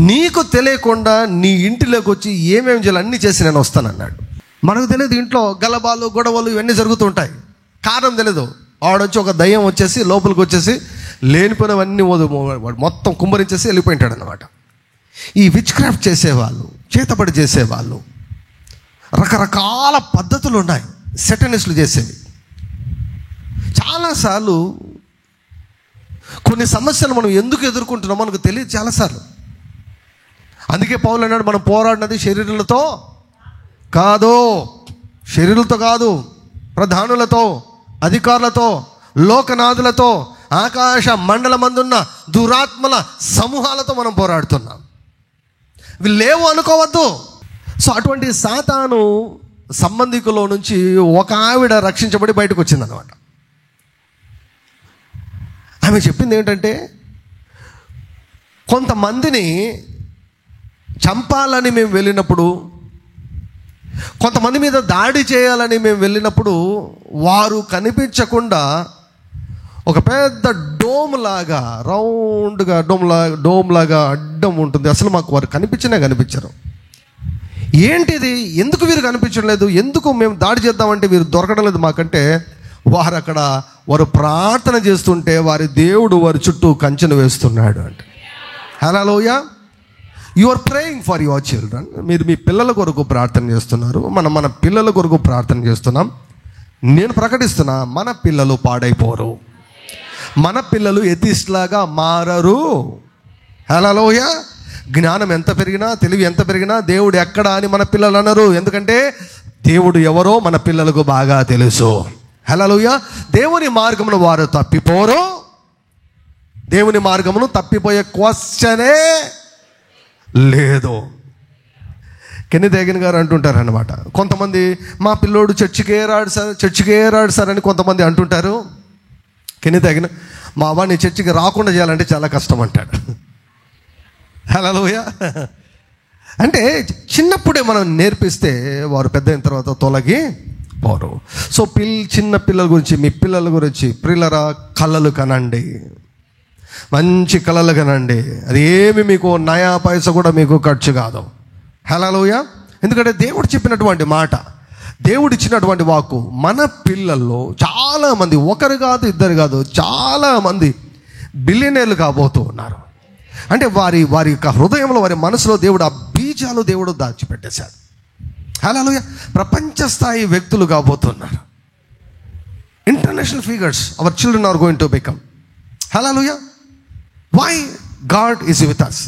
నీకు తెలియకుండా నీ ఇంటిలోకి వచ్చి ఏమేమి చేయాలి అన్నీ చేసి నేను వస్తానన్నాడు. మనకు తెలియదు, ఇంట్లో గలబాలు గొడవలు ఇవన్నీ జరుగుతూ ఉంటాయి. కారణం తెలియదు. వాడొచ్చి ఒక దయ్యం వచ్చేసి లోపలికి వచ్చేసి లేనిపోయినవన్నీ మొత్తం కుమ్మరించేసి వెళ్ళిపోయింటాడు అన్నమాట. ఈ విచ్ క్రాఫ్ట్ చేసేవాళ్ళు, చేతబడి చేసేవాళ్ళు, రకరకాల పద్ధతులు ఉన్నాయి సెటనిస్టులు చేసేవి. చాలాసార్లు కొన్ని సమస్యలు మనం ఎందుకు ఎదుర్కొంటున్నామో మనకు తెలియదు చాలాసార్లు. అందుకే పౌలు అన్నాడు, మనం పోరాడినది శరీరులతో కాదు, శరీరులతో కాదు, ప్రధానులతో, అధికారులతో, లోకనాథులతో, ఆకాశ మండలమందున్న దురాత్మల సమూహాలతో మనం పోరాడుతున్నాం. ఇవి లేవు అనుకోవద్దు. సో అటువంటి సాతాను సంబంధికులో నుంచి ఒక ఆవిడ రక్షించబడి బయటకు వచ్చిందన్నమాట. ఆమె చెప్పింది ఏంటంటే, కొంతమందిని చంపాలని మేము వెళ్ళినప్పుడు, కొంతమంది మీద దాడి చేయాలని మేము వెళ్ళినప్పుడు వారు కనిపించకుండా ఒక పెద్ద డోమ్ లాగా, రౌండ్గా డోమ్ లాగా అడ్డం ఉంటుంది. అసలు మాకు వారు కనిపించరు. ఏంటిది, ఎందుకు వీరు కనిపించడం లేదు, ఎందుకు మేము దాడి చేద్దామంటే వీరు దొరకడం లేదు మాకంటే, వారు ప్రార్థన చేస్తుంటే వారి దేవుడు వారి చుట్టూ కంచెను వేస్తున్నాడు అంటే. Hallelujah. You are praying for your children. మీరు మీ పిల్లల కొరకు ప్రార్థన చేస్తున్నారు, మన పిల్లల కొరకు ప్రార్థన చేస్తున్నాం. నేను ప్రకటిస్తున్నా, మన పిల్లలు పాడైపోరు, మన పిల్లలు ఎథిస్ట్లాగా మారరు. హల్లెలూయా. జ్ఞానం ఎంత పెరిగినా, తెలివి ఎంత పెరిగినా దేవుడు ఎక్కడ అని మన పిల్లలు అనరు. ఎందుకంటే దేవుడు ఎవరో మన పిల్లలకు బాగా తెలుసు. హల్లెలూయా. దేవుని మార్గమును వారు తప్పిపోరు. దేవుని మార్గమును తప్పిపోయే క్వశ్చనే లేదు. కెన్నిదేగన్ గారు అంటుంటారు అన్నమాట, కొంతమంది మా పిల్లోడు చర్చికే రాడు సార్ అని కొంతమంది అంటుంటారు. కెన్నిదేగన్, మా వాడిని చర్చికి రాకుండా చేయాలంటే చాలా కష్టం అంటాడు. హల్లెలూయా. అంటే చిన్నప్పుడే మనం నేర్పిస్తే వారు పెద్ద అయిన తర్వాత తొలగి పోరు. సో చిన్న పిల్లల గురించి, మీ పిల్లల గురించి ప్రియులరా, కళలు కనండి, మంచి కళలు కనండి. అది ఏమి మీకు నయా పైసా కూడా మీకు ఖర్చు కాదు. హల్లెలూయా. ఎందుకంటే దేవుడు చెప్పినటువంటి మాట, దేవుడు ఇచ్చినటువంటి వాక్కు మన పిల్లల్లో చాలామంది, ఒకరు కాదు ఇద్దరు కాదు, చాలామంది బిలియనీర్లు కాబోతూ ఉన్నారు. అంటే వారి యొక్క హృదయంలో, వారి మనసులో దేవుడు ఆ బీజాలు దేవుడు దాచిపెట్టేశాడు. హల్లెలూయా. ప్రపంచ స్థాయి వ్యక్తులు కాబోతున్నారు. International figures our children are going to become. Hallelujah. Why? God is with us.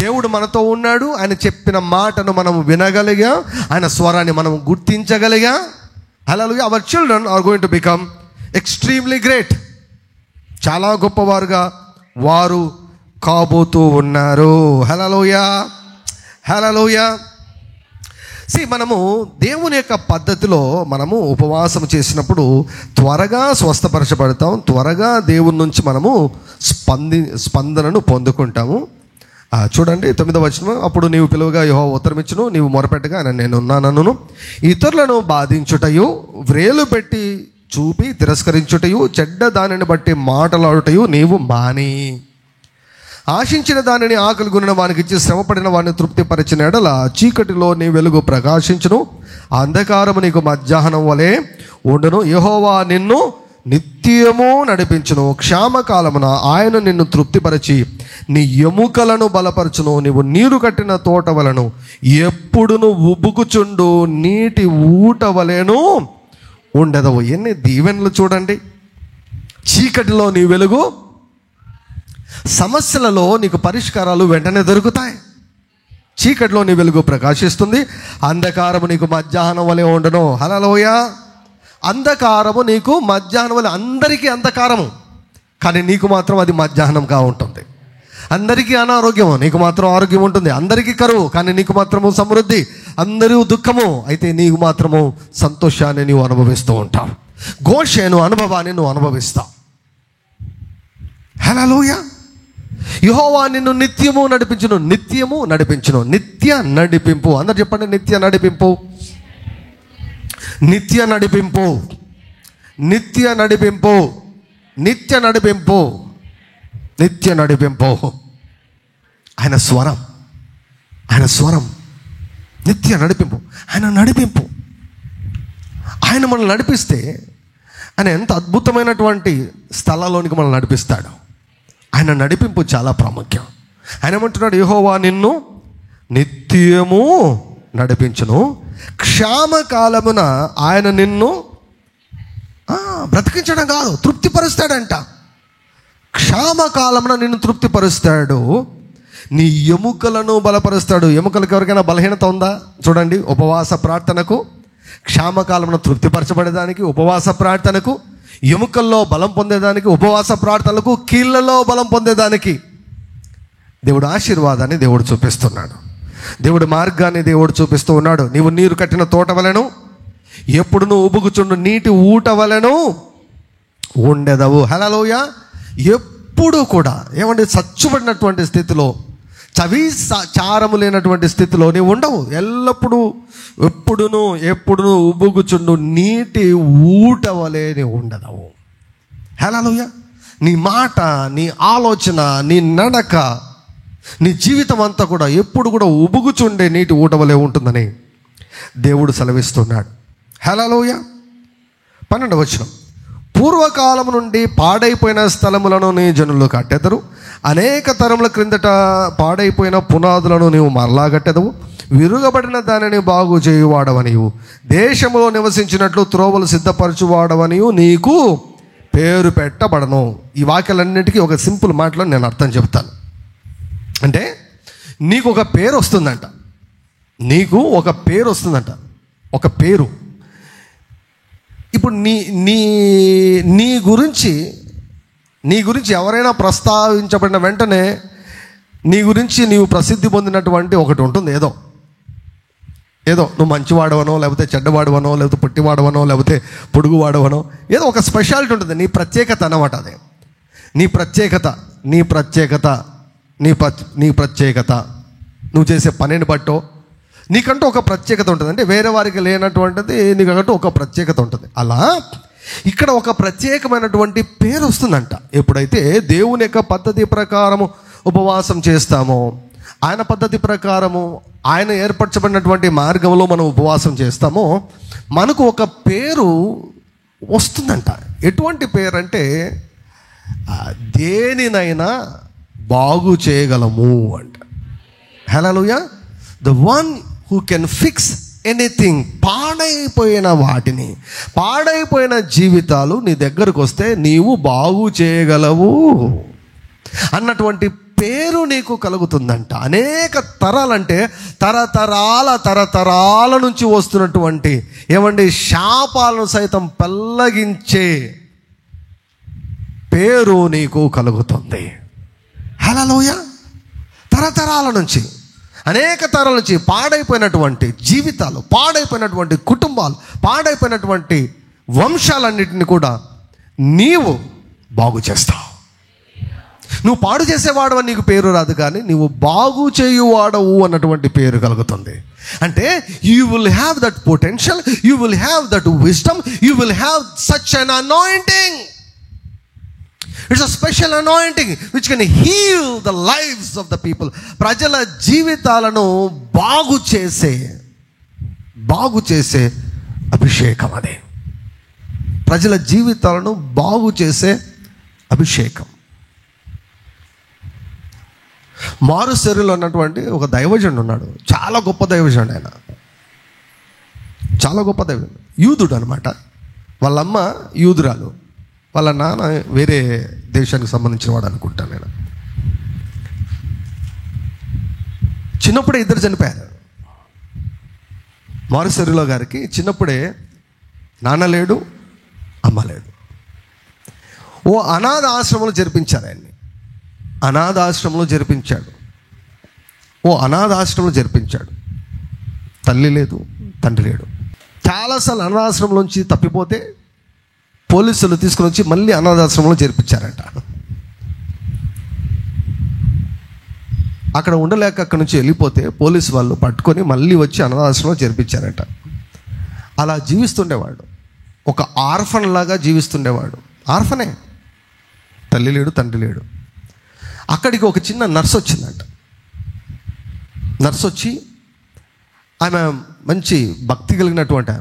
దేవుడు మనతో ఉన్నాడు. ఆయన చెప్పిన మాటను మనం వినగలిగా, ఆయన స్వరాన్ని మనం గుర్తించగలిగా. Hallelujah. Our children are going to become extremely great. చాలా గొప్పవారుగా వారు కాబోతూ ఉన్నారు. హల్లెలూయా, హల్లెలూయా. మనము దేవుని యొక్క పద్ధతిలో మనము ఉపవాసం చేసినప్పుడు త్వరగా స్వస్థపరచబడతాం, త్వరగా దేవుని నుంచి మనము స్పందనను పొందుకుంటాము. చూడండి 9వ వచనం, అప్పుడు నీవు పిలువగా యెహోవా ఉత్తరమిచ్చును, నీవు మొరపెట్టగా ఆయన నేనున్నానను. ఇతరులను బాధించుటయు, వ్రేలు పెట్టి చూపి తిరస్కరించుటయు, చెడ్డ దానిని బట్టి మాటలాడుటయు నీవు మాని. ఆశించిన దానిని ఆకలి గురిన వానికి ఇచ్చి శ్రమపడిన వాడిని తృప్తిపరిచిన ఎడల చీకటిలో నీ వెలుగు ప్రకాశించును, అంధకారము నీకు మధ్యాహ్నం వలె ఉండును. యెహోవా నిన్ను నిత్యము నడిపించును, క్షామకాలమున ఆయన నిన్ను తృప్తిపరిచి నీ ఎముకలను బలపరచును. నీవు నీరు కట్టిన తోట వలను ఎప్పుడును ఉబ్బుకుచుండు నీటి ఊట వలెను ఉండదవు. ఎన్ని దీవెనలు చూడండి. చీకటిలో నీ వెలుగు సమస్యలలో నీకు పరిష్కారాలు వెంటనే దొరుకుతాయి. చీకటిలో నీ వెలుగు ప్రకాశిస్తుంది. అంధకారము నీకు మధ్యాహ్నం వలె ఉండను. హల్లెలూయా. అంధకారము నీకు మధ్యాహ్నం వలె, అందరికీ అంధకారము, కానీ నీకు మాత్రం అది మధ్యాహ్నంగా ఉంటుంది. అందరికీ అనారోగ్యము, నీకు మాత్రం ఆరోగ్యం ఉంటుంది. అందరికీ కరువు, కానీ నీకు మాత్రము సమృద్ధి. అందరూ దుఃఖము, అయితే నీకు మాత్రము సంతోషాన్ని నీవు అనుభవిస్తూ ఉంటావు. గోషేను అనుభవాన్ని నువ్వు అనుభవిస్తావు. హల్లెలూయా. యెహోవా నిన్ను నిత్యము నడిపించును. నిత్యము నడిపించును. నిత్య నడిపింపు. అందరు చెప్పండి, నిత్య నడిపింపు. నిత్య నడిపింపు. నిత్య నడిపింపు. నిత్య నడిపింపు. నిత్య నడిపింపు. ఆయన స్వరం, ఆయన స్వరం నిత్య నడిపింపు. ఆయన నడిపింపు. ఆయన మనల్ని నడిపిస్తే ఆయన ఎంత అద్భుతమైనటువంటి స్థలాల్లోనికి మనల్ని నడిపిస్తాడు. ఆయన నడిపింపు చాలా ప్రాముఖ్యం. ఆయన ఏమంటున్నాడు, యెహోవా నిన్ను నిత్యము నడిపించును. క్షామకాలమున ఆయన నిన్ను బ్రతికించడం కాదు, తృప్తిపరుస్తాడంట. క్షామకాలమున నిన్ను తృప్తిపరుస్తాడు. నీ ఎముకలను బలపరుస్తాడు. ఎముకలకు ఎవరికైనా బలహీనత ఉందా? చూడండి, ఉపవాస ప్రార్థనకు, క్షామకాలమున తృప్తిపరచబడేదానికి ఉపవాస ప్రార్థనకు, ఎముకల్లో బలం పొందేదానికి ఉపవాస ప్రార్థనలకు, కీళ్ళలో బలం పొందేదానికి దేవుడు ఆశీర్వాదాన్ని దేవుడు చూపిస్తున్నాడు. దేవుడి మార్గాన్ని దేవుడు చూపిస్తూ ఉన్నాడు. నీవు నీరు కట్టిన తోట వలెను, ఎప్పుడు నువ్వు ఉబుకుచుండు నీటి ఊట వలెను ఉండెదవు. హల్లెలూయా. ఎప్పుడు కూడా ఏమంటే చచ్చుబడినటువంటి స్థితిలో, చవి చారము లేనటువంటి స్థితిలో నీవు ఉండవు. ఎల్లప్పుడూ ఎప్పుడును ఉబుకుచుండు నీటి ఊట వలె నీవు ఉండదవు. హల్లెలూయా. నీ మాట, నీ ఆలోచన, నీ నడక, నీ జీవితం అంతా కూడా ఎప్పుడు కూడా ఉబుకుచుండే నీటి ఊట వలె ఉంటుందని దేవుడు సెలవిస్తున్నాడు. హల్లెలూయా. 12వ వచనం, పూర్వకాలము నుండి పాడైపోయిన స్థలములను నీ జనులు కట్టెదరు. అనేక తరముల క్రిందట పాడైపోయిన పునాదులను నీవు మరలా కట్టెదవు. విరుగబడిన దానిని బాగు చేయువాడవనియు, దేశంలో నివసించినట్లు త్రోవలు సిద్ధపరచువాడవనియు నీకు పేరు పెట్టబడను. ఈ వాక్యాలన్నిటికీ ఒక సింపుల్ మాటలో నేను అర్థం చెప్తాను. అంటే నీకు ఒక పేరు వస్తుందంట. నీకు ఒక పేరు వస్తుందంట. ఒక పేరు. ఇప్పుడు నీ గురించి ఎవరైనా ప్రస్తావించబడిన వెంటనే నీ గురించి నీవు ప్రసిద్ధి పొందినటువంటి ఒకటి ఉంటుంది. ఏదో నువ్వు మంచివాడవనో, లేకపోతే చెడ్డవాడవనో, లేకపోతే పుట్టివాడవనో, లేకపోతే పొడుగువాడవనో, ఏదో ఒక స్పెషాలిటీ ఉంటుంది. నీ ప్రత్యేకత అన్నమాట. అదే నీ ప్రత్యేకత. నువ్వు చేసే పనిని బట్టో నీకంటూ ఒక ప్రత్యేకత ఉంటుంది. అంటే వేరే వారికి లేనటువంటిది నీకంటూ ఒక ప్రత్యేకత ఉంటుంది. అలా ఇక్కడ ఒక ప్రత్యేకమైనటువంటి పేరు వస్తుందంట. ఎప్పుడైతే దేవుని యొక్క పద్ధతి ప్రకారము ఉపవాసం చేస్తామో, ఆయన పద్ధతి ప్రకారము, ఆయన ఏర్పరచబడినటువంటి మార్గంలో మనం ఉపవాసం చేస్తామో, మనకు ఒక పేరు వస్తుందంట. ఎటువంటి పేరు అంటే, దేనినైనా బాగు చేయగలము అంట. Hallelujah. The one who can fix anything. పాడైపోయిన జీవితాలు నీ దగ్గరకు వస్తే నీవు బాగు చేయగలవు అన్నటువంటి పేరు నీకు కలుగుతుందంట. అనేక తరాలంటే తరతరాల నుంచి వస్తున్నటువంటి శాపాలను సైతం పెళ్ళగించే పేరు నీకు కలుగుతుంది. హల్లెలూయా. తరతరాల నుంచి, అనేక తరాల నుంచి పాడైపోయినటువంటి జీవితాలు, పాడైపోయినటువంటి కుటుంబాలు, పాడైపోయినటువంటి వంశాలన్నిటిని కూడా నీవు బాగు చేస్తావు. నువ్వు పాడు చేసేవాడవని నీకు పేరు రాదు, కానీ నీవు బాగు చేయువాడవు అన్నటువంటి పేరు కలుగుతుంది. అంటే you will have that potential, you will have that wisdom, you will have such an anointing. It's a special anointing which can heal the lives of the people. ప్రజల జీవితాలను బాగు చేసే అభిషేకం. అదే ప్రజల జీవితాలను బాగు చేసే అభిషేకం. మారుశరీలో ఉన్నటువంటి ఒక దైవజనుడు ఉన్నాడు. చాలా గొప్ప దైవజనుడు. ఆయన చాలా గొప్ప దైవజనుడు. యూదుడు అనమాట. వాళ్ళమ్మ యూదురాలు, వాళ్ళ నాన్న వేరే దేశానికి సంబంధించిన వాడు అనుకుంటాను నేను. చిన్నప్పుడే ఇద్దరు చనిపోయారు. మారుసరిలో గారికి చిన్నప్పుడే నాన్న లేడు, అమ్మ లేదు. ఓ అనాథ ఆశ్రమంలో జరిపించారు ఆయన్ని. అనాథ ఆశ్రమంలో జరిపించాడు. తల్లి లేదు, తండ్రి లేడు. చాలాసార్లు అనాథాశ్రమంలోంచి తప్పిపోతే పోలీసులు తీసుకుని వచ్చి మళ్ళీ అనాథాశ్రమంలో చేర్పించారంట. అక్కడ ఉండలేక అక్కడి నుంచి వెళ్ళిపోతే పోలీసు వాళ్ళు పట్టుకొని మళ్ళీ వచ్చి అనాథాశ్రమంలో చేర్పించారంట. అలా జీవిస్తుండేవాడు. ఒక ఆర్ఫన్ లాగా జీవిస్తుండేవాడు. ఆర్ఫనే, తల్లి లేడు, తండ్రి లేడు. అక్కడికి ఒక చిన్న నర్స్ వచ్చిందంట. నర్స్ వచ్చి, ఆమె మంచి భక్తి కలిగినటువంటి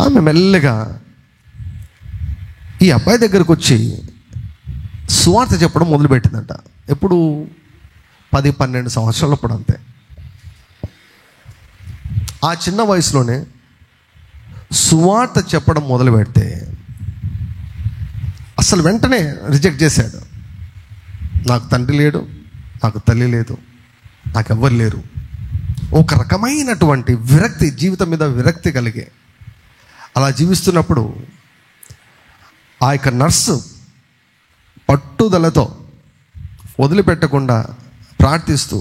ఆమె మెల్లగా ఈ అబ్బాయి దగ్గరకు వచ్చి సువార్త చెప్పడం మొదలుపెట్టిందంట. ఎప్పుడు 10-12 సంవత్సరాలప్పుడు, అంతే. ఆ చిన్న వయసులోనే సువార్త చెప్పడం మొదలు పెడితే అసలు వెంటనే రిజెక్ట్ చేశాడు. నాకు తండ్రి లేడు, నాకు తల్లి లేదు, నాకు ఎవ్వరు లేరు. ఒక రకమైనటువంటి విరక్తి, జీవితం మీద విరక్తి కలిగే అలా జీవిస్తున్నప్పుడు ఆ యొక్క నర్సు పట్టుదలతో వదిలిపెట్టకుండా ప్రార్థిస్తూ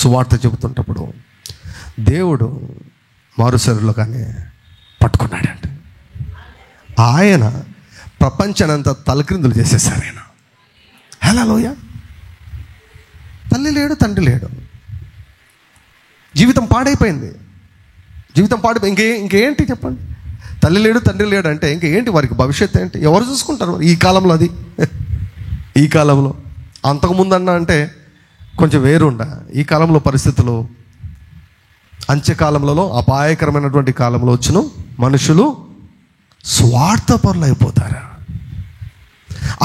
సువార్త చెబుతుంటప్పుడు దేవుడు మారుసరిలో కానీ పట్టుకున్నాడంట. ఆయన ప్రపంచానంతా తలక్రిందులు చేసేసారు. ఆయన హల్లెలూయా. తల్లి లేడు, తండ్రి లేడు, జీవితం పాడైపోయింది. ఇంకేంటి చెప్పండి? తల్లి లేడు, తండ్రి లేడు అంటే ఇంకేంటి వారికి భవిష్యత్తు ఏంటి? ఎవరు చూసుకుంటారు ఈ కాలంలో? అది ఈ కాలంలో. అంతకుముందన్నా అంటే కొంచెం వేరుండ. ఈ కాలంలో పరిస్థితులు అంత్యకాలంలో, అపాయకరమైనటువంటి కాలంలో వచ్చిన మనుషులు స్వార్థపరులు అయిపోతారు.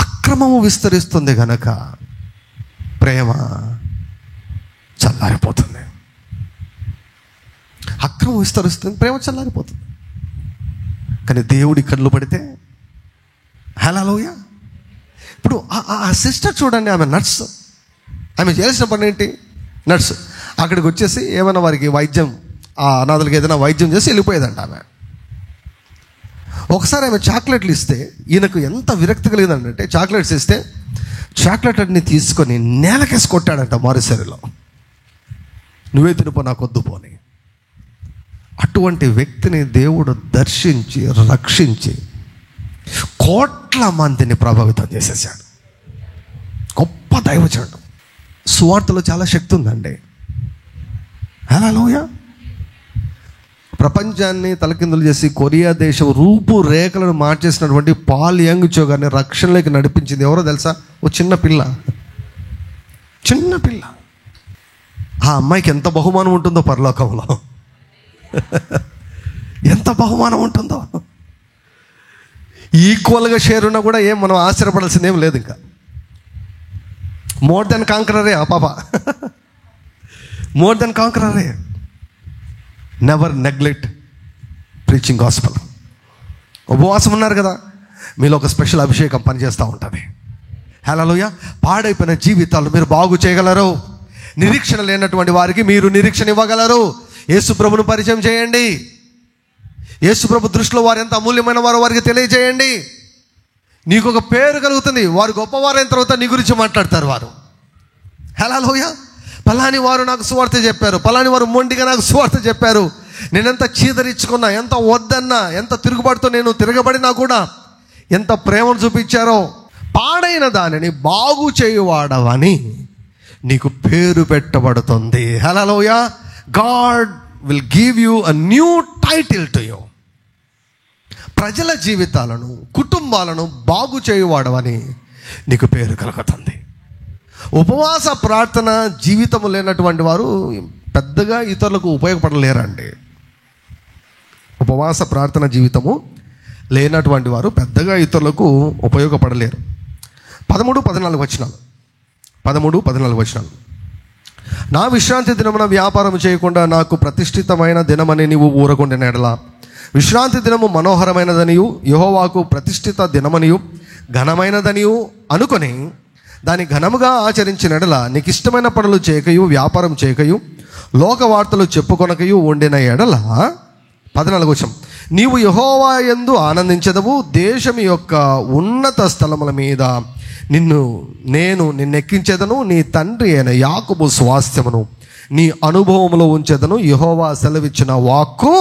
అక్రమము విస్తరిస్తుంది గనక ప్రేమ చల్లారిపోతుంది. అక్రమం విస్తరిస్తుంది, ప్రేమ చల్లారిపోతుంది. కానీ దేవుడి కళ్ళు పడితే హల్లెలూయా. ఇప్పుడు ఆ సిస్టర్ చూడండి, ఆమె నర్సు. ఆమె చేయాల్సిన పని ఏంటి? నర్సు. అక్కడికి వచ్చేసి ఏమైనా వారికి వైద్యం, ఆ అనాథులకి ఏదైనా వైద్యం చేసి వెళ్ళిపోయేదంట ఆమె. ఒకసారి ఆమె చాక్లెట్లు ఇస్తే ఈయనకు ఎంత విరక్తి కలిగిందంటే, చాక్లెట్స్ ఇస్తే చాక్లెట్ అన్ని తీసుకొని నేలకేసి కొట్టాడంట మారుసరిలో. నువ్వే తినిపో, నాకు వద్దు పోని. అటువంటి వ్యక్తిని దేవుడు దర్శించి రక్షించి కోట్ల మందిని ప్రభావితం చేసేసాడు. గొప్ప దైవజనుడు. సువార్తలో చాలా శక్తి ఉందండి. హల్లెలూయా. ప్రపంచాన్ని తలకిందులు చేసి కొరియా దేశం రూపురేఖలను మార్చేసినటువంటి పాల్ యంగ్ చో గారిని రక్షణలోకి నడిపించింది ఎవరో తెలుసా? ఓ చిన్న పిల్ల. ఆ అమ్మాయికి ఎంత బహుమానం ఉంటుందో పరలోకంలో, ఎంత బహుమానం ఉంటుందో. ఈక్వల్గా షేర్ ఉన్నా కూడా ఏం మనం ఆశ్చర్యపడాల్సిందేం లేదు. ఇంకా మోర్ దెన్ కాంకరరే ఆ పాప. మోర్ దెన్ కాంకరరే. Never neglect preaching gospel. ఉపవాసం ఉన్నారు కదా, మీలో ఒక స్పెషల్ అభిషేకం పనిచేస్తూ ఉంటుంది. హల్లెలూయా. పాడైపోయిన జీవితాలు మీరు బాగు చేయగలరు. నిరీక్షణ లేనటువంటి వారికి మీరు నిరీక్షణ ఇవ్వగలరు. యేసుప్రభును పరిచయం చేయండి. యేసుప్రభు దృష్టిలో వారు ఎంత అమూల్యమైన వారో వారికి తెలియజేయండి. నీకు ఒక పేరు కలుగుతుంది. వారు గొప్పవారైన తర్వాత నీ గురించి మాట్లాడతారు వారు. హల్లెలూయా. పలాని వారు నాకు సువార్త చెప్పారు, పలాని వారు మొండిగా నాకు సువార్త చెప్పారు. నేనెంత చీదరించుకున్నా, ఎంత వద్దన్నా, ఎంత తిరుగుబాటుతో నేను తిరగబడినా కూడా ఎంత ప్రేమను చూపించారో. పాడైన దానిని బాగు చేయువాడవని నీకు పేరు పెట్టబడుతుంది. Hallelujah. God will give you a new title to you. ప్రజల జీవితాలను, కుటుంబాలను బాగు చేయువాడవని నీకు పేరు కలుగుతుంది. ఉపవాస ప్రార్థన జీవితము లేనటువంటి వారు పెద్దగా ఇతరులకు ఉపయోగపడలేరండి. ఉపవాస ప్రార్థన జీవితము లేనటువంటి వారు పెద్దగా ఇతరులకు ఉపయోగపడలేరు. 13-14 వచనాలు. నా విశ్రాంతి దినమున వ్యాపారం చేయకుండా నాకు ప్రతిష్ఠితమైన దినమని నీవు ఊరకుండిన ఎడల, విశ్రాంతి దినము మనోహరమైనదనియు యెహోవాకు ప్రతిష్ఠిత దినమనియు ఘనమైనదనియు అనుకొని దాని ఘనముగా ఆచరించిన ఎడల నీకు ఇష్టమైన పనులు చేయకయు, వ్యాపారం చేయకయు, లోక వార్తలు చెప్పుకొనకయు ఉండిన ఎడల 14 వచనం, నీవు యెహోవా యందు ఆనందించెదవు. దేశం యొక్క ఉన్నత స్థలముల మీద నేను నిన్నెక్కించెదను. నీ తండ్రి అయిన యాకోబు స్వాస్థ్యమును నీ అనుభవములో ఉంచెదను. యెహోవా సెలవిచ్చిన వాక్కు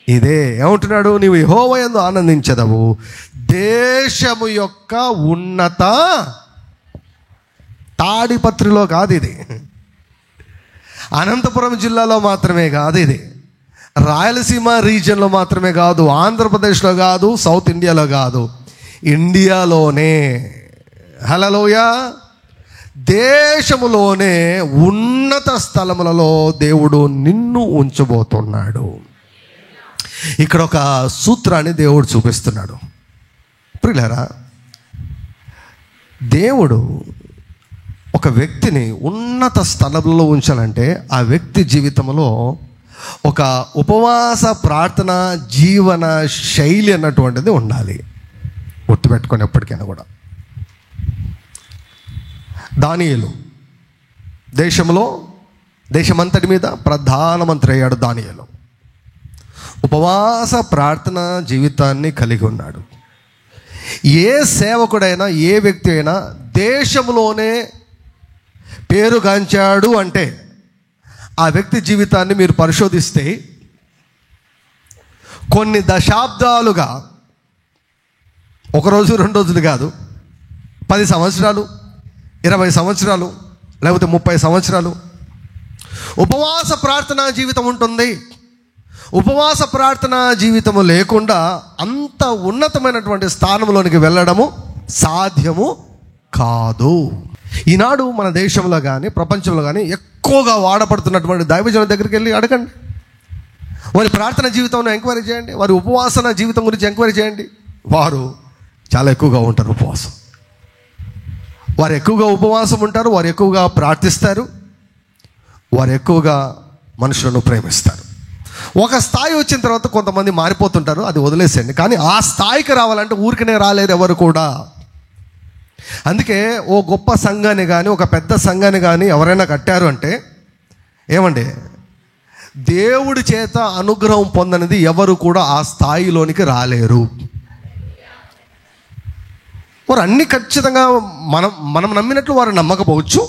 ఇదే. ఏమంటున్నాడు? నీవు యెహోవా యందు ఆనందించెదవు. దేశము యొక్క ఉన్నత, తాడిపత్రిలో కాదు ఇది, అనంతపురం జిల్లాలో మాత్రమే కాదు ఇది, రాయలసీమ రీజియన్లో మాత్రమే కాదు, ఆంధ్రప్రదేశ్లో కాదు, సౌత్ ఇండియాలో కాదు, ఇండియాలోనే. హల్లెలూయా. దేశములోనే ఉన్నత స్థలములలో దేవుడు నిన్ను ఉంచబోతున్నాడు. ఇక్కడ ఒక సూత్రాన్ని దేవుడు చూపిస్తున్నాడు. ప్రియులారా, దేవుడు ఒక వ్యక్తిని ఉన్నత స్థలంలో ఉంచాలంటే ఆ వ్యక్తి జీవితంలో ఒక ఉపవాస ప్రార్థన జీవన శైలి అన్నటువంటిది ఉండాలి. గుర్తుపెట్టుకొని ఎప్పటికైనా కూడా. దానియేలు దేశమంతటి మీద ప్రధానమంత్రి అయ్యాడు. దానియేలు ఉపవాస ప్రార్థన జీవితాన్ని కలిగి ఉన్నాడు. ఏ సేవకుడైనా, ఏ వ్యక్తి అయినా దేశంలోనే పేరుగాంచాడు అంటే ఆ వ్యక్తి జీవితాన్ని మీరు పరిశోధిస్తే కొన్ని దశాబ్దాలుగా, ఒకరోజు 2 రోజులు కాదు, 10 సంవత్సరాలు, 20 సంవత్సరాలు, లేకపోతే 30 సంవత్సరాలు ఉపవాస ప్రార్థనా జీవితం ఉంటుంది. ఉపవాస ప్రార్థనా జీవితము లేకుండా అంత ఉన్నతమైనటువంటి స్థానంలోనికి వెళ్ళడము సాధ్యము కాదు. ఈనాడు మన దేశంలో కానీ ప్రపంచంలో కానీ ఎక్కువగా వాడపడుతున్నటువంటి దైవజనుల దగ్గరికి వెళ్ళి అడగండి. వారి ప్రార్థన జీవితంలో ఎంక్వైరీ చేయండి, వారి ఉపవాసన జీవితం గురించి ఎంక్వైరీ చేయండి. వారు చాలా ఎక్కువగా ఉంటారు ఉపవాసం. వారు ఎక్కువగా ఉపవాసం ఉంటారు, వారు ఎక్కువగా ప్రార్థిస్తారు, వారు ఎక్కువగా మనుషులను ప్రేమిస్తారు. ఒక స్థాయి వచ్చిన తర్వాత కొంతమంది మారిపోతుంటారు, అది వదిలేసేయండి. కానీ ఆ స్థాయికి రావాలంటే ఊరికనే రాలేరు ఎవరు కూడా. అందుకే ఓ గొప్ప సంఘాన్ని కానీ, ఒక పెద్ద సంఘాన్ని కానీ ఎవరైనా కట్టారు అంటే ఏమండి, దేవుడి చేత అనుగ్రహం పొందనిది ఎవరు కూడా ఆ స్థాయిలోనికి రాలేరు. వారు అన్ని ఖచ్చితంగా మనం నమ్మినట్లు వారు నమ్మకపోవచ్చు,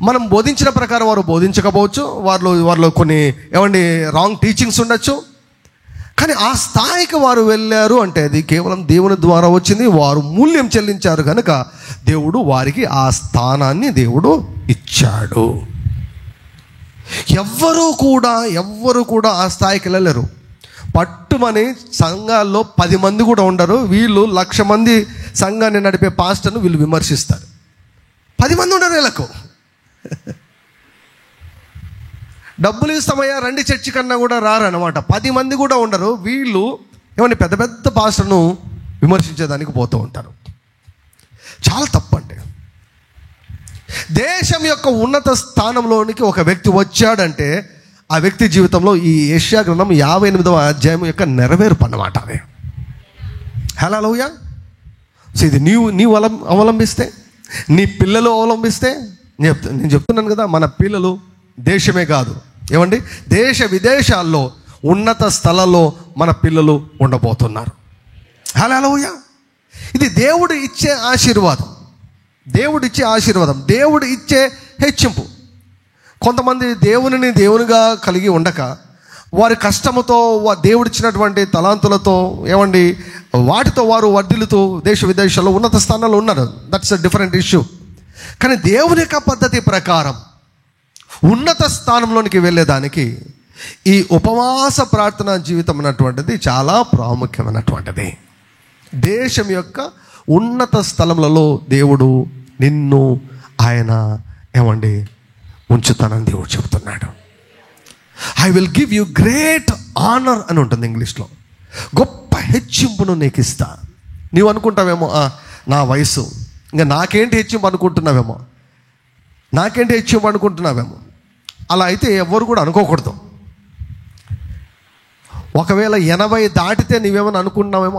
మనం బోధించిన ప్రకారం వారు బోధించకపోవచ్చు, వారిలో కొన్ని రాంగ్ టీచింగ్స్ ఉండొచ్చు. కానీ ఆ స్థాయికి వారు వెళ్ళారు అంటే అది కేవలం దేవుని ద్వారా వచ్చింది. వారు మూల్యం చెల్లించారు కనుక దేవుడు వారికి ఆ స్థానాన్ని దేవుడు ఇచ్చాడు. ఎవ్వరూ కూడా ఆ స్థాయికి వెళ్ళలేరు. పట్టుమని సంఘాల్లో 10 మంది కూడా ఉండరు. వీళ్ళు 1,00,000 మంది సంఘాన్ని నడిపే పాస్టర్ను వీళ్ళు విమర్శిస్తారు. 10 మంది ఉండరు వీళ్ళకు. డబ్బులు ఇస్తామయ్యా రండి చర్చి కన్నా కూడా రారనమాట. 10 మంది కూడా ఉండరు. వీళ్ళు పెద్ద పెద్ద పాస్టర్ను విమర్శించేదానికి పోతూ ఉంటారు. చాలా తప్పండి. దేశం యొక్క ఉన్నత స్థానంలోనికి ఒక వ్యక్తి వచ్చాడంటే ఆ వ్యక్తి జీవితంలో ఈ యెషయా గ్రంథం 58వ అధ్యాయం యొక్క నెరవేర్పు అన్నమాట అదే. హల్లెలూయా. సో ఇది నీవు అవలంబిస్తే, నీ పిల్లలు అవలంబిస్తే, నేను చెప్తున్నాను కదా, మన పిల్లలు దేశమే కాదు దేశ విదేశాల్లో ఉన్నత స్థలాల్లో మన పిల్లలు ఉండబోతున్నారు. హల్లెలూయా. ఇది దేవుడు ఇచ్చే ఆశీర్వాదం, దేవుడు ఇచ్చే హెచ్చింపు. కొంతమంది దేవునిగా కలిగి ఉండక వారి కష్టముతో దేవుడిచ్చినటువంటి తలాంతులతో వాటితో వారు వర్ధిల్లుతూ దేశ విదేశాల్లో ఉన్నత స్థానాల్లో ఉన్నారు. That's a different issue. కానీ దేవుని యొక్క పద్ధతి ప్రకారం ఉన్నత స్థానంలోనికి వెళ్ళేదానికి ఈ ఉపవాస ప్రార్థనా జీవితం అన్నటువంటిది చాలా ప్రాముఖ్యమైనటువంటిది. దేశం యొక్క ఉన్నత స్థలములలో దేవుడు నిన్ను ఆయన ఉంచుతానని దేవుడు చెబుతున్నాడు. I will give you great honour అని ఉంటుంది ఇంగ్లీష్లో. గొప్ప హెచ్చింపును నీకు ఇస్తా. నీవు అనుకుంటావేమో నా వయసు ఇంకా నాకేంటి హెచ్చింపు అనుకుంటున్నావేమో. అలా అయితే ఎవరు కూడా అనుకోకూడదు. ఒకవేళ 80 దాటితే నీవేమని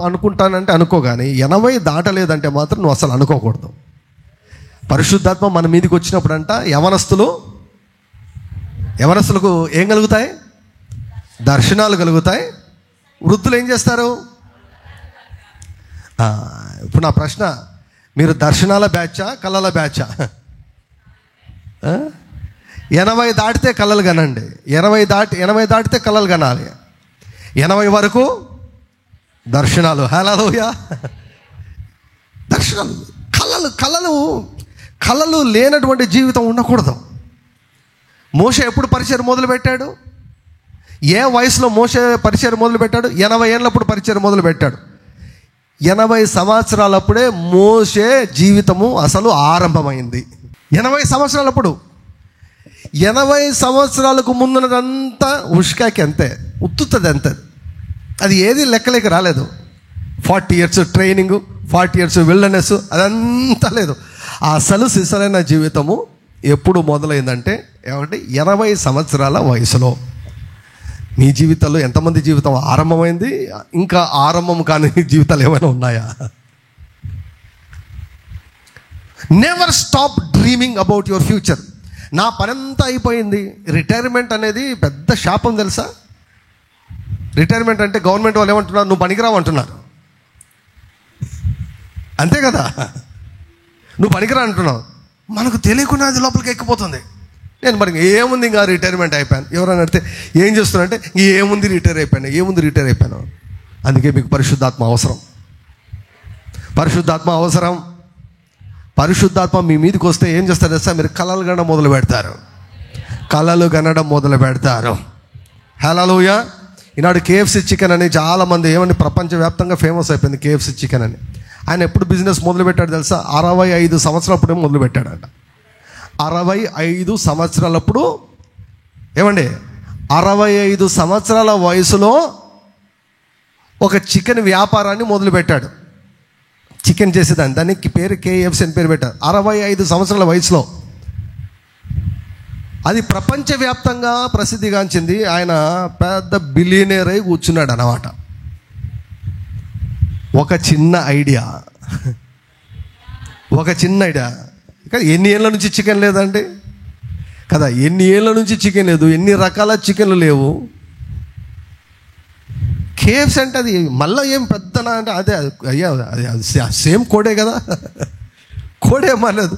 అనుకుంటానంటే అనుకో, కానీ 80 దాటలేదంటే మాత్రం నువ్వు అసలు అనుకోకూడదు. పరిశుద్ధాత్మ మన మీదకి వచ్చినప్పుడు అంట యవనస్తులకు ఏం కలుగుతాయి? దర్శనాలు కలుగుతాయి. వృద్ధులు ఏం చేస్తారు? ఇప్పుడు నా ప్రశ్న, మీరు దర్శనాల బ్యాచా కళల బ్యాచా? 80 దాటితే కళలు కనండి. 80 దాటితే కళలు కనాలి. 80 వరకు దర్శనాలు. హల్లెలూయా. దర్శనాలు, కళలు లేనటువంటి జీవితం ఉండకూడదు. మోషే ఎప్పుడు పరిచయం మొదలుపెట్టాడు? ఏ వయసులో మోషే పరిచయం మొదలుపెట్టాడు? 80 ఏళ్ళప్పుడు పరిచయం మొదలుపెట్టాడు. 80 సంవత్సరాలప్పుడే మోషే జీవితము అసలు ఆరంభమైంది. 80 సంవత్సరాలప్పుడు. 80 సంవత్సరాలకు ముందున్నదంతా ఉష్కాకి అంతే, ఉత్తుతుంది అంతే. అది ఏది లెక్కలేక రాలేదు. 40 years ట్రైనింగ్, 40 years విల్డర్నెస్, అదంతా లేదు. అసలు సిసలైన జీవితము ఎప్పుడు మొదలైందంటే ఏమంటే 80 సంవత్సరాల వయసులో. మీ జీవితాల్లో ఎంతమంది జీవితం ఆరంభమైంది? ఇంకా ఆరంభం కాని జీవితాలు ఏమైనా ఉన్నాయా? Never stop dreaming about your future. నా పనంతా అయిపోయింది. రిటైర్మెంట్ అనేది పెద్ద శాపం తెలుసా? రిటైర్మెంట్ అంటే గవర్నమెంట్ వాళ్ళు ఏమంటున్నారు? నువ్వు పనికిరావు అంటున్నారు. అంతే కదా, నువ్వు పనికిరా అంటున్నావు. మనకు తెలియకుండా అది లోపలికి ఎక్కిపోతుంది. నేను మరి ఏముంది, ఇంకా రిటైర్మెంట్ అయిపోయాను. ఎవరైనా అడిగితే ఏం చేస్తున్నారంటే ఏముంది రిటైర్ అయిపోయాను. అందుకే మీకు పరిశుద్ధాత్మ అవసరం. పరిశుద్ధాత్మ మీ మీదకి వస్తే ఏం చేస్తారు తెలుసా? మీరు కళలు కనడం మొదలు పెడతారు. హల్లెలూయా. ఈనాడు KFC చికెన్ అని చాలామంది ఏమని ప్రపంచవ్యాప్తంగా ఫేమస్ అయిపోయింది. KFC చికెన్ అని. ఆయన ఎప్పుడు బిజినెస్ మొదలుపెట్టాడు తెలుసా? 65 సంవత్సరాలప్పుడే మొదలుపెట్టాడంట. 65 సంవత్సరాలప్పుడు ఏమండి, 65 సంవత్సరాల వయసులో ఒక చికెన్ వ్యాపారాన్ని మొదలుపెట్టాడు. చికెన్ చేసేదాన్ని, దానికి పేరు KFC అని పేరు పెట్టారు. 65 సంవత్సరాల వయసులో అది ప్రపంచవ్యాప్తంగా ప్రసిద్ధిగాంచింది. ఆయన పెద్ద బిలియనర్ అయి కూర్చున్నాడు అన్నమాట. ఒక చిన్న ఐడియా కానీ ఎన్ని ఏళ్ళ నుంచి చికెన్ లేదండి కదా? ఎన్ని ఏళ్ళ నుంచి చికెన్ లేదు, ఎన్ని రకాల చికెన్లు లేవు. KFC అంటే అది మళ్ళీ ఏం పెద్దనా అంటే అదే అయ్యా, అది సేమ్ కోడే కదా. కోడే మారలేదు.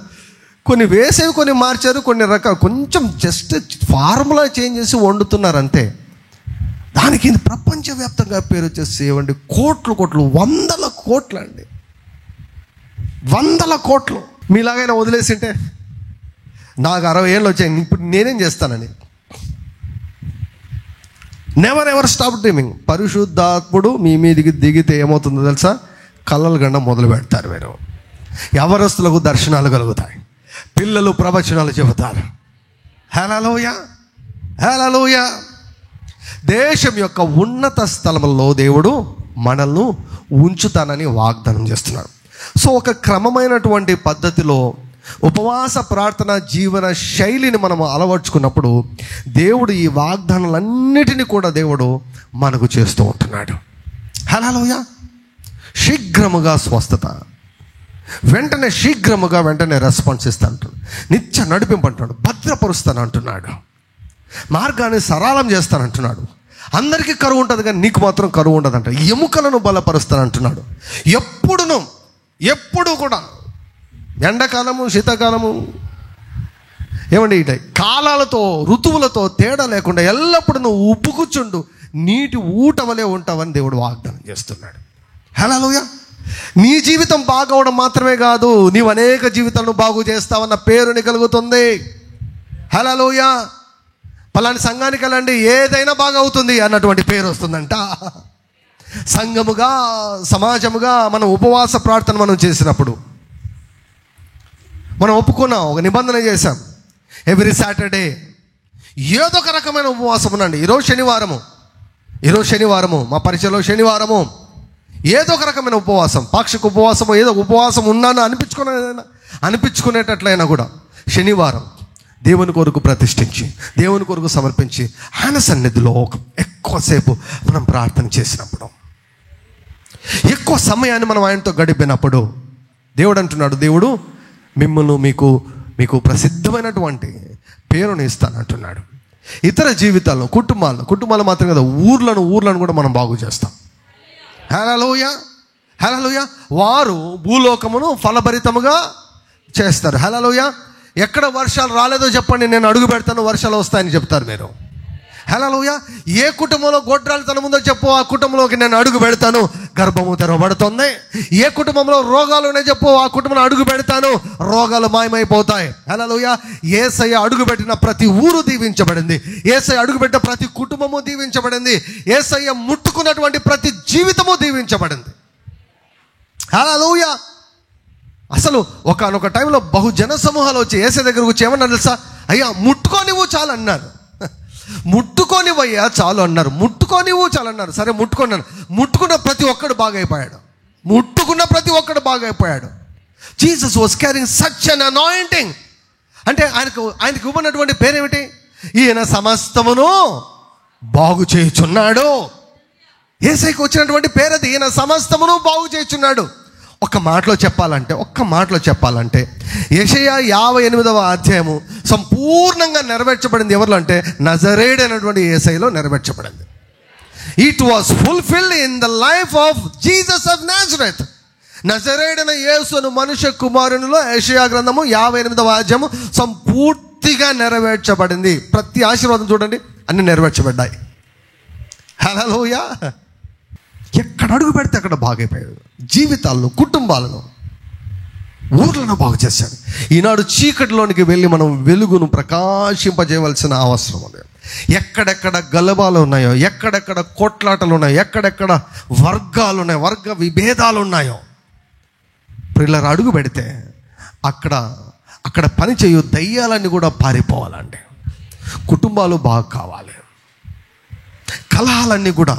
కొన్ని వేసేవి కొన్ని మార్చారు, కొన్ని రకాలు కొంచెం జస్ట్ ఫార్ములా చేంజ్ చేసి వండుతున్నారు అంతే. దానికి ప్రపంచవ్యాప్తంగా పేరు వచ్చేసి ఏమండి, కోట్లు 100 కోట్లు అండి, 100 కోట్లు. మీలాగైనా వదిలేసింటే నాకు 60 ఏళ్ళు వచ్చాయి, ఇప్పుడు నేనేం చేస్తానని. Never ever stop dreaming. పరిశుద్ధాత్ముడు మీ మీదికి దిగితే ఏమవుతుందో తెలుసా? కళలు గండం మొదలు పెడతారు. మీరు యవనస్తులకు దర్శనాలు కలుగుతాయి, పిల్లలు ప్రవచనాలు చెబుతారు. హల్లెలూయా. దేశం యొక్క ఉన్నత స్థలంలో దేవుడు మనల్ని ఉంచుతానని వాగ్దానం చేస్తున్నాడు. సో ఒక క్రమమైనటువంటి పద్ధతిలో ఉపవాస ప్రార్థన జీవన శైలిని మనం అలవర్చుకున్నప్పుడు దేవుడు ఈ వాగ్దానాలన్నిటినీ కూడా దేవుడు మనకు చేస్తూ ఉంటున్నాడు. హల్లెలూయా. శీఘ్రముగా స్వస్థత, వెంటనే రెస్పాన్స్ ఇస్తా అంటున్నాడు. నిత్య నడిపింపు అంటున్నాడు. భద్రపరుస్తాను అంటున్నాడు. మార్గాన్ని సరళం చేస్తానంటున్నాడు. అందరికీ కరువు ఉంటుంది కానీ నీకు మాత్రం కరువు ఉండదంట. ఎముకలను బలపరుస్తానంటున్నాడు. ఎప్పుడు కూడా ఎండాకాలము శీతాకాలము ఏమండి, ఇట కాలాలతో ఋతువులతో తేడా లేకుండా ఎల్లప్పుడూ నువ్వు ఉప్పుకుచుండు నీటి ఊట వలె ఉంటావని దేవుడు వాగ్దానం చేస్తున్నాడు. హల్లెలూయా. నీ జీవితం బాగవడం మాత్రమే కాదు, నీవు అనేక జీవితాలను బాగు చేస్తావన్న పేరుని కలుగుతుంది. హల్లెలూయా. పలాని సంఘానికి వెళ్ళండి ఏదైనా బాగా అవుతుంది అన్నటువంటి పేరు వస్తుందంట. సంఘముగా సమాజముగా మనం ఉపవాస ప్రార్థన మనం చేసినప్పుడు మనం ఒప్పుకున్నాం, ఒక నిబంధన చేశాం. ఎవ్రీ సాటర్డే ఏదో ఒక రకమైన ఉపవాసం ఉండండి. ఈరోజు శనివారము మా పరిచయలో శనివారము ఏదో ఒక రకమైన ఉపవాసం, పాక్షిక ఉపవాసము, ఏదో ఉపవాసం ఉన్నాను అనిపించుకునేటట్లయినా కూడా శనివారం దేవుని కొరకు ప్రతిష్ఠించి దేవుని కొరకు సమర్పించి ఆయన సన్నిధిలో ఎక్కువసేపు మనం ప్రార్థన చేసినప్పుడు, ఎక్కువ సమయాన్ని మనం ఆయనతో గడిపినప్పుడు దేవుడు అంటున్నాడు, దేవుడు మిమ్మల్ని మీకు ప్రసిద్ధమైనటువంటి పేరుని ఇస్తానంటున్నాడు. ఇతర జీవితాలను, కుటుంబాలు మాత్రం కదా, ఊర్లను కూడా మనం బాగు చేస్తాం. హల్లెలూయా, హల్లెలూయా. వారు భూలోకమును ఫలభరితముగా చేస్తారు. హల్లెలూయా. ఎక్కడ వర్షాలు రాలేదో చెప్పండి, నేను అడుగు పెడతాను, వర్షాలు వస్తాయని చెప్తారు మీరు. హల్లెలూయా. ఏ కుటుంబంలో గొడ్రాలు తన ముందో చెప్పు, ఆ కుటుంబంలోకి నేను అడుగు పెడతాను, గర్భము తెరవబడుతుంది. ఏ కుటుంబంలో రోగాలు ఉన్నాయి చెప్పు, ఆ కుటుంబంలో అడుగు పెడతాను, రోగాలు మాయమైపోతాయి. హల్లెలూయా. యేసయ్య అడుగుపెట్టిన ప్రతి ఊరు దీవించబడింది. యేసయ్య అడుగుపెట్టిన ప్రతి కుటుంబము దీవించబడింది. యేసయ్య ముట్టుకున్నటువంటి ప్రతి జీవితము దీవించబడింది. హల్లెలూయా. అసలు ఒకానొక టైంలో బహుజన సమూహాలు వచ్చి యేసయ్య దగ్గరకు వచ్చి ఏమన్నారు తెలుసా? అయ్యా ముట్టుకోనివ్వు చాలు అన్నారు. ముట్టుకోనివయ్యా చాలు అన్నారు. ముట్టుకోనివ్వు చాలు అన్నారు. సరే ముట్టుకున్నాను. ముట్టుకున్న ప్రతి ఒక్కడు బాగైపోయాడు. Jesus was carrying such an anointing. అంటే ఆయనకు ఇవ్వనటువంటి పేరేమిటి? ఈయన సమస్తమును బాగు చేయుచున్నాడు. యేసయ్యకు వచ్చినటువంటి పేరది, ఈయన సమస్తమును బాగు చేయుచున్నాడు. ఒక్క మాటలో చెప్పాలంటే యెషయా 58వ అధ్యాయము సంపూర్ణంగా నెరవేర్చబడింది ఎవరిలో అంటే నజరేయుడు అనేటువంటి యేసయ్యలో నెరవేర్చబడింది. It was fulfilled in the life of Jesus of Nazareth. నజరేయుడైన యేసును మనుష్య కుమారునిలో యెషయా గ్రంథము 58వ అధ్యాయము సంపూర్తిగా నెరవేర్చబడింది. ప్రతి ఆశీర్వాదం చూడండి, అన్ని నెరవేర్చబడ్డాయి. హల్లెలూయా. ఎక్కడ అడుగు పెడితే అక్కడ బాగైపోయాడు. జీవితాలను, కుటుంబాలను, ఊర్లను బాగు చేశాడు. ఈనాడు చీకటిలోనికి వెళ్ళి మనం వెలుగును ప్రకాశింపజేయవలసిన అవసరం ఉంది. ఎక్కడెక్కడ గలభాలు ఉన్నాయో, ఎక్కడెక్కడ కొట్లాటలు ఉన్నాయో, ఎక్కడెక్కడ వర్గాలు ఉన్నాయో, వర్గ విభేదాలు ఉన్నాయో, పిల్లలు అడుగు పెడితే అక్కడ పని చేయు దయ్యాలన్నీ కూడా పారిపోవాలండి. కుటుంబాలు బాగా కావాలి. కలహాలన్నీ కూడా,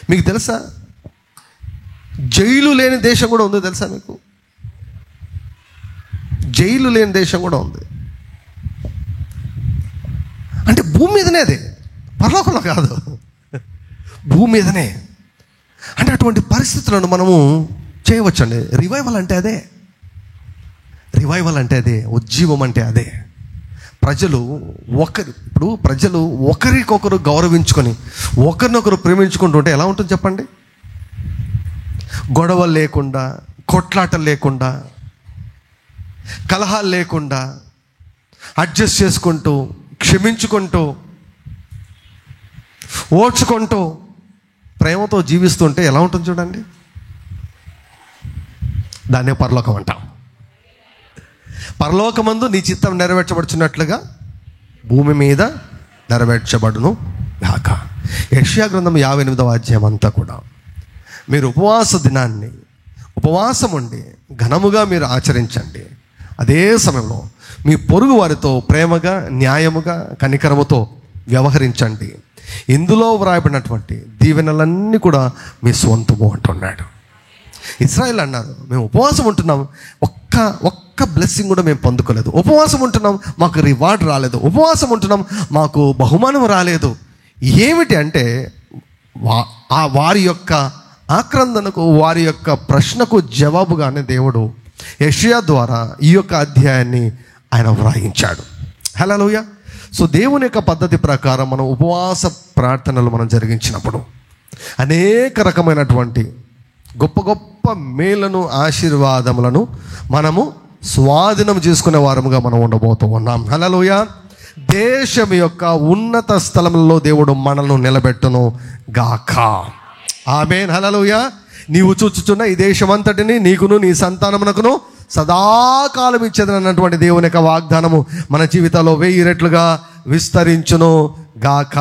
మీకు తెలుసా జైలు లేని దేశం కూడా ఉంది తెలుసా మీకు? జైలు లేని దేశం కూడా ఉంది. అంటే భూమి మీదనే, అది పరలోకంలో కాదు, భూమి మీదనే. అంటే అటువంటి పరిస్థితులను మనము చేయవచ్చండి. రివైవల్ అంటే అదే, ఉజ్జీవం అంటే అదే. ప్రజలు ఒకరికొకరు గౌరవించుకొని ఒకరినొకరు ప్రేమించుకుంటుంటే ఎలా ఉంటుంది చెప్పండి? గొడవలు లేకుండా, కొట్లాటలు లేకుండా, కలహాలు లేకుండా, అడ్జస్ట్ చేసుకుంటూ, క్షమించుకుంటూ, ఓర్చుకుంటూ, ప్రేమతో జీవిస్తుంటే ఎలా ఉంటుంది చూడండి. దాన్నే పరలోకం అంటాం. పరలోకమందు నీ చిత్తం నెరవేర్చబడుచున్నట్లుగా భూమి మీద నెరవేర్చబడును గాక. యెషయా గ్రంథం 58వ అధ్యాయం అంతా కూడా మీరు ఉపవాస దినాన్ని ఉపవాసం ఉండి ఘనముగా మీరు ఆచరించండి. అదే సమయంలో మీ పొరుగు వారితో ప్రేమగా, న్యాయముగా, కనికరముతో వ్యవహరించండి. ఇందులో వ్రాయబడినటువంటి దీవెనలన్నీ కూడా మీ స్వంతము అంటున్నాడు. ఇశ్రాయేలు అన్నారు, మేము ఉపవాసం ఉంటున్నాం, ఒక్క బ్లెస్సింగ్ కూడా మేము పొందుకోలేదు. ఉపవాసం ఉంటున్నాం, మాకు రివార్డ్ రాలేదు. ఉపవాసం ఉంటున్నాం, మాకు బహుమానం రాలేదు. ఏమిటి అంటే వారి యొక్క ఆక్రందనకు, వారి యొక్క ప్రశ్నకు జవాబుగానే దేవుడు యెషయా ద్వారా ఈ యొక్క అధ్యాయాన్ని ఆయన వ్రాయించాడు. హల్లెలూయా. సో దేవుని యొక్క పద్ధతి ప్రకారం మనం ఉపవాస ప్రార్థనలు మనం జరిగించినప్పుడు అనేక రకమైనటువంటి గొప్ప గొప్ప మేలను, ఆశీర్వాదములను మనము స్వాధీనం చేసుకునే వారముగా మనం ఉండబోతూ ఉన్నాం. హల్లెలూయా. దేశం యొక్క ఉన్నత స్థలంలో దేవుడు మనల్ని నిలబెట్టును గాక. ఆమేన్. హల్లెలూయా. నీవు చూచుచున్న ఈ దేశం అంతటిని నీకును నీ సంతానమునకును సదాకాలం ఇచ్చేదన్నటువంటి దేవుని యొక్క వాగ్దానము మన జీవితాల్లో 1000 రెట్లుగా విస్తరించును గాక.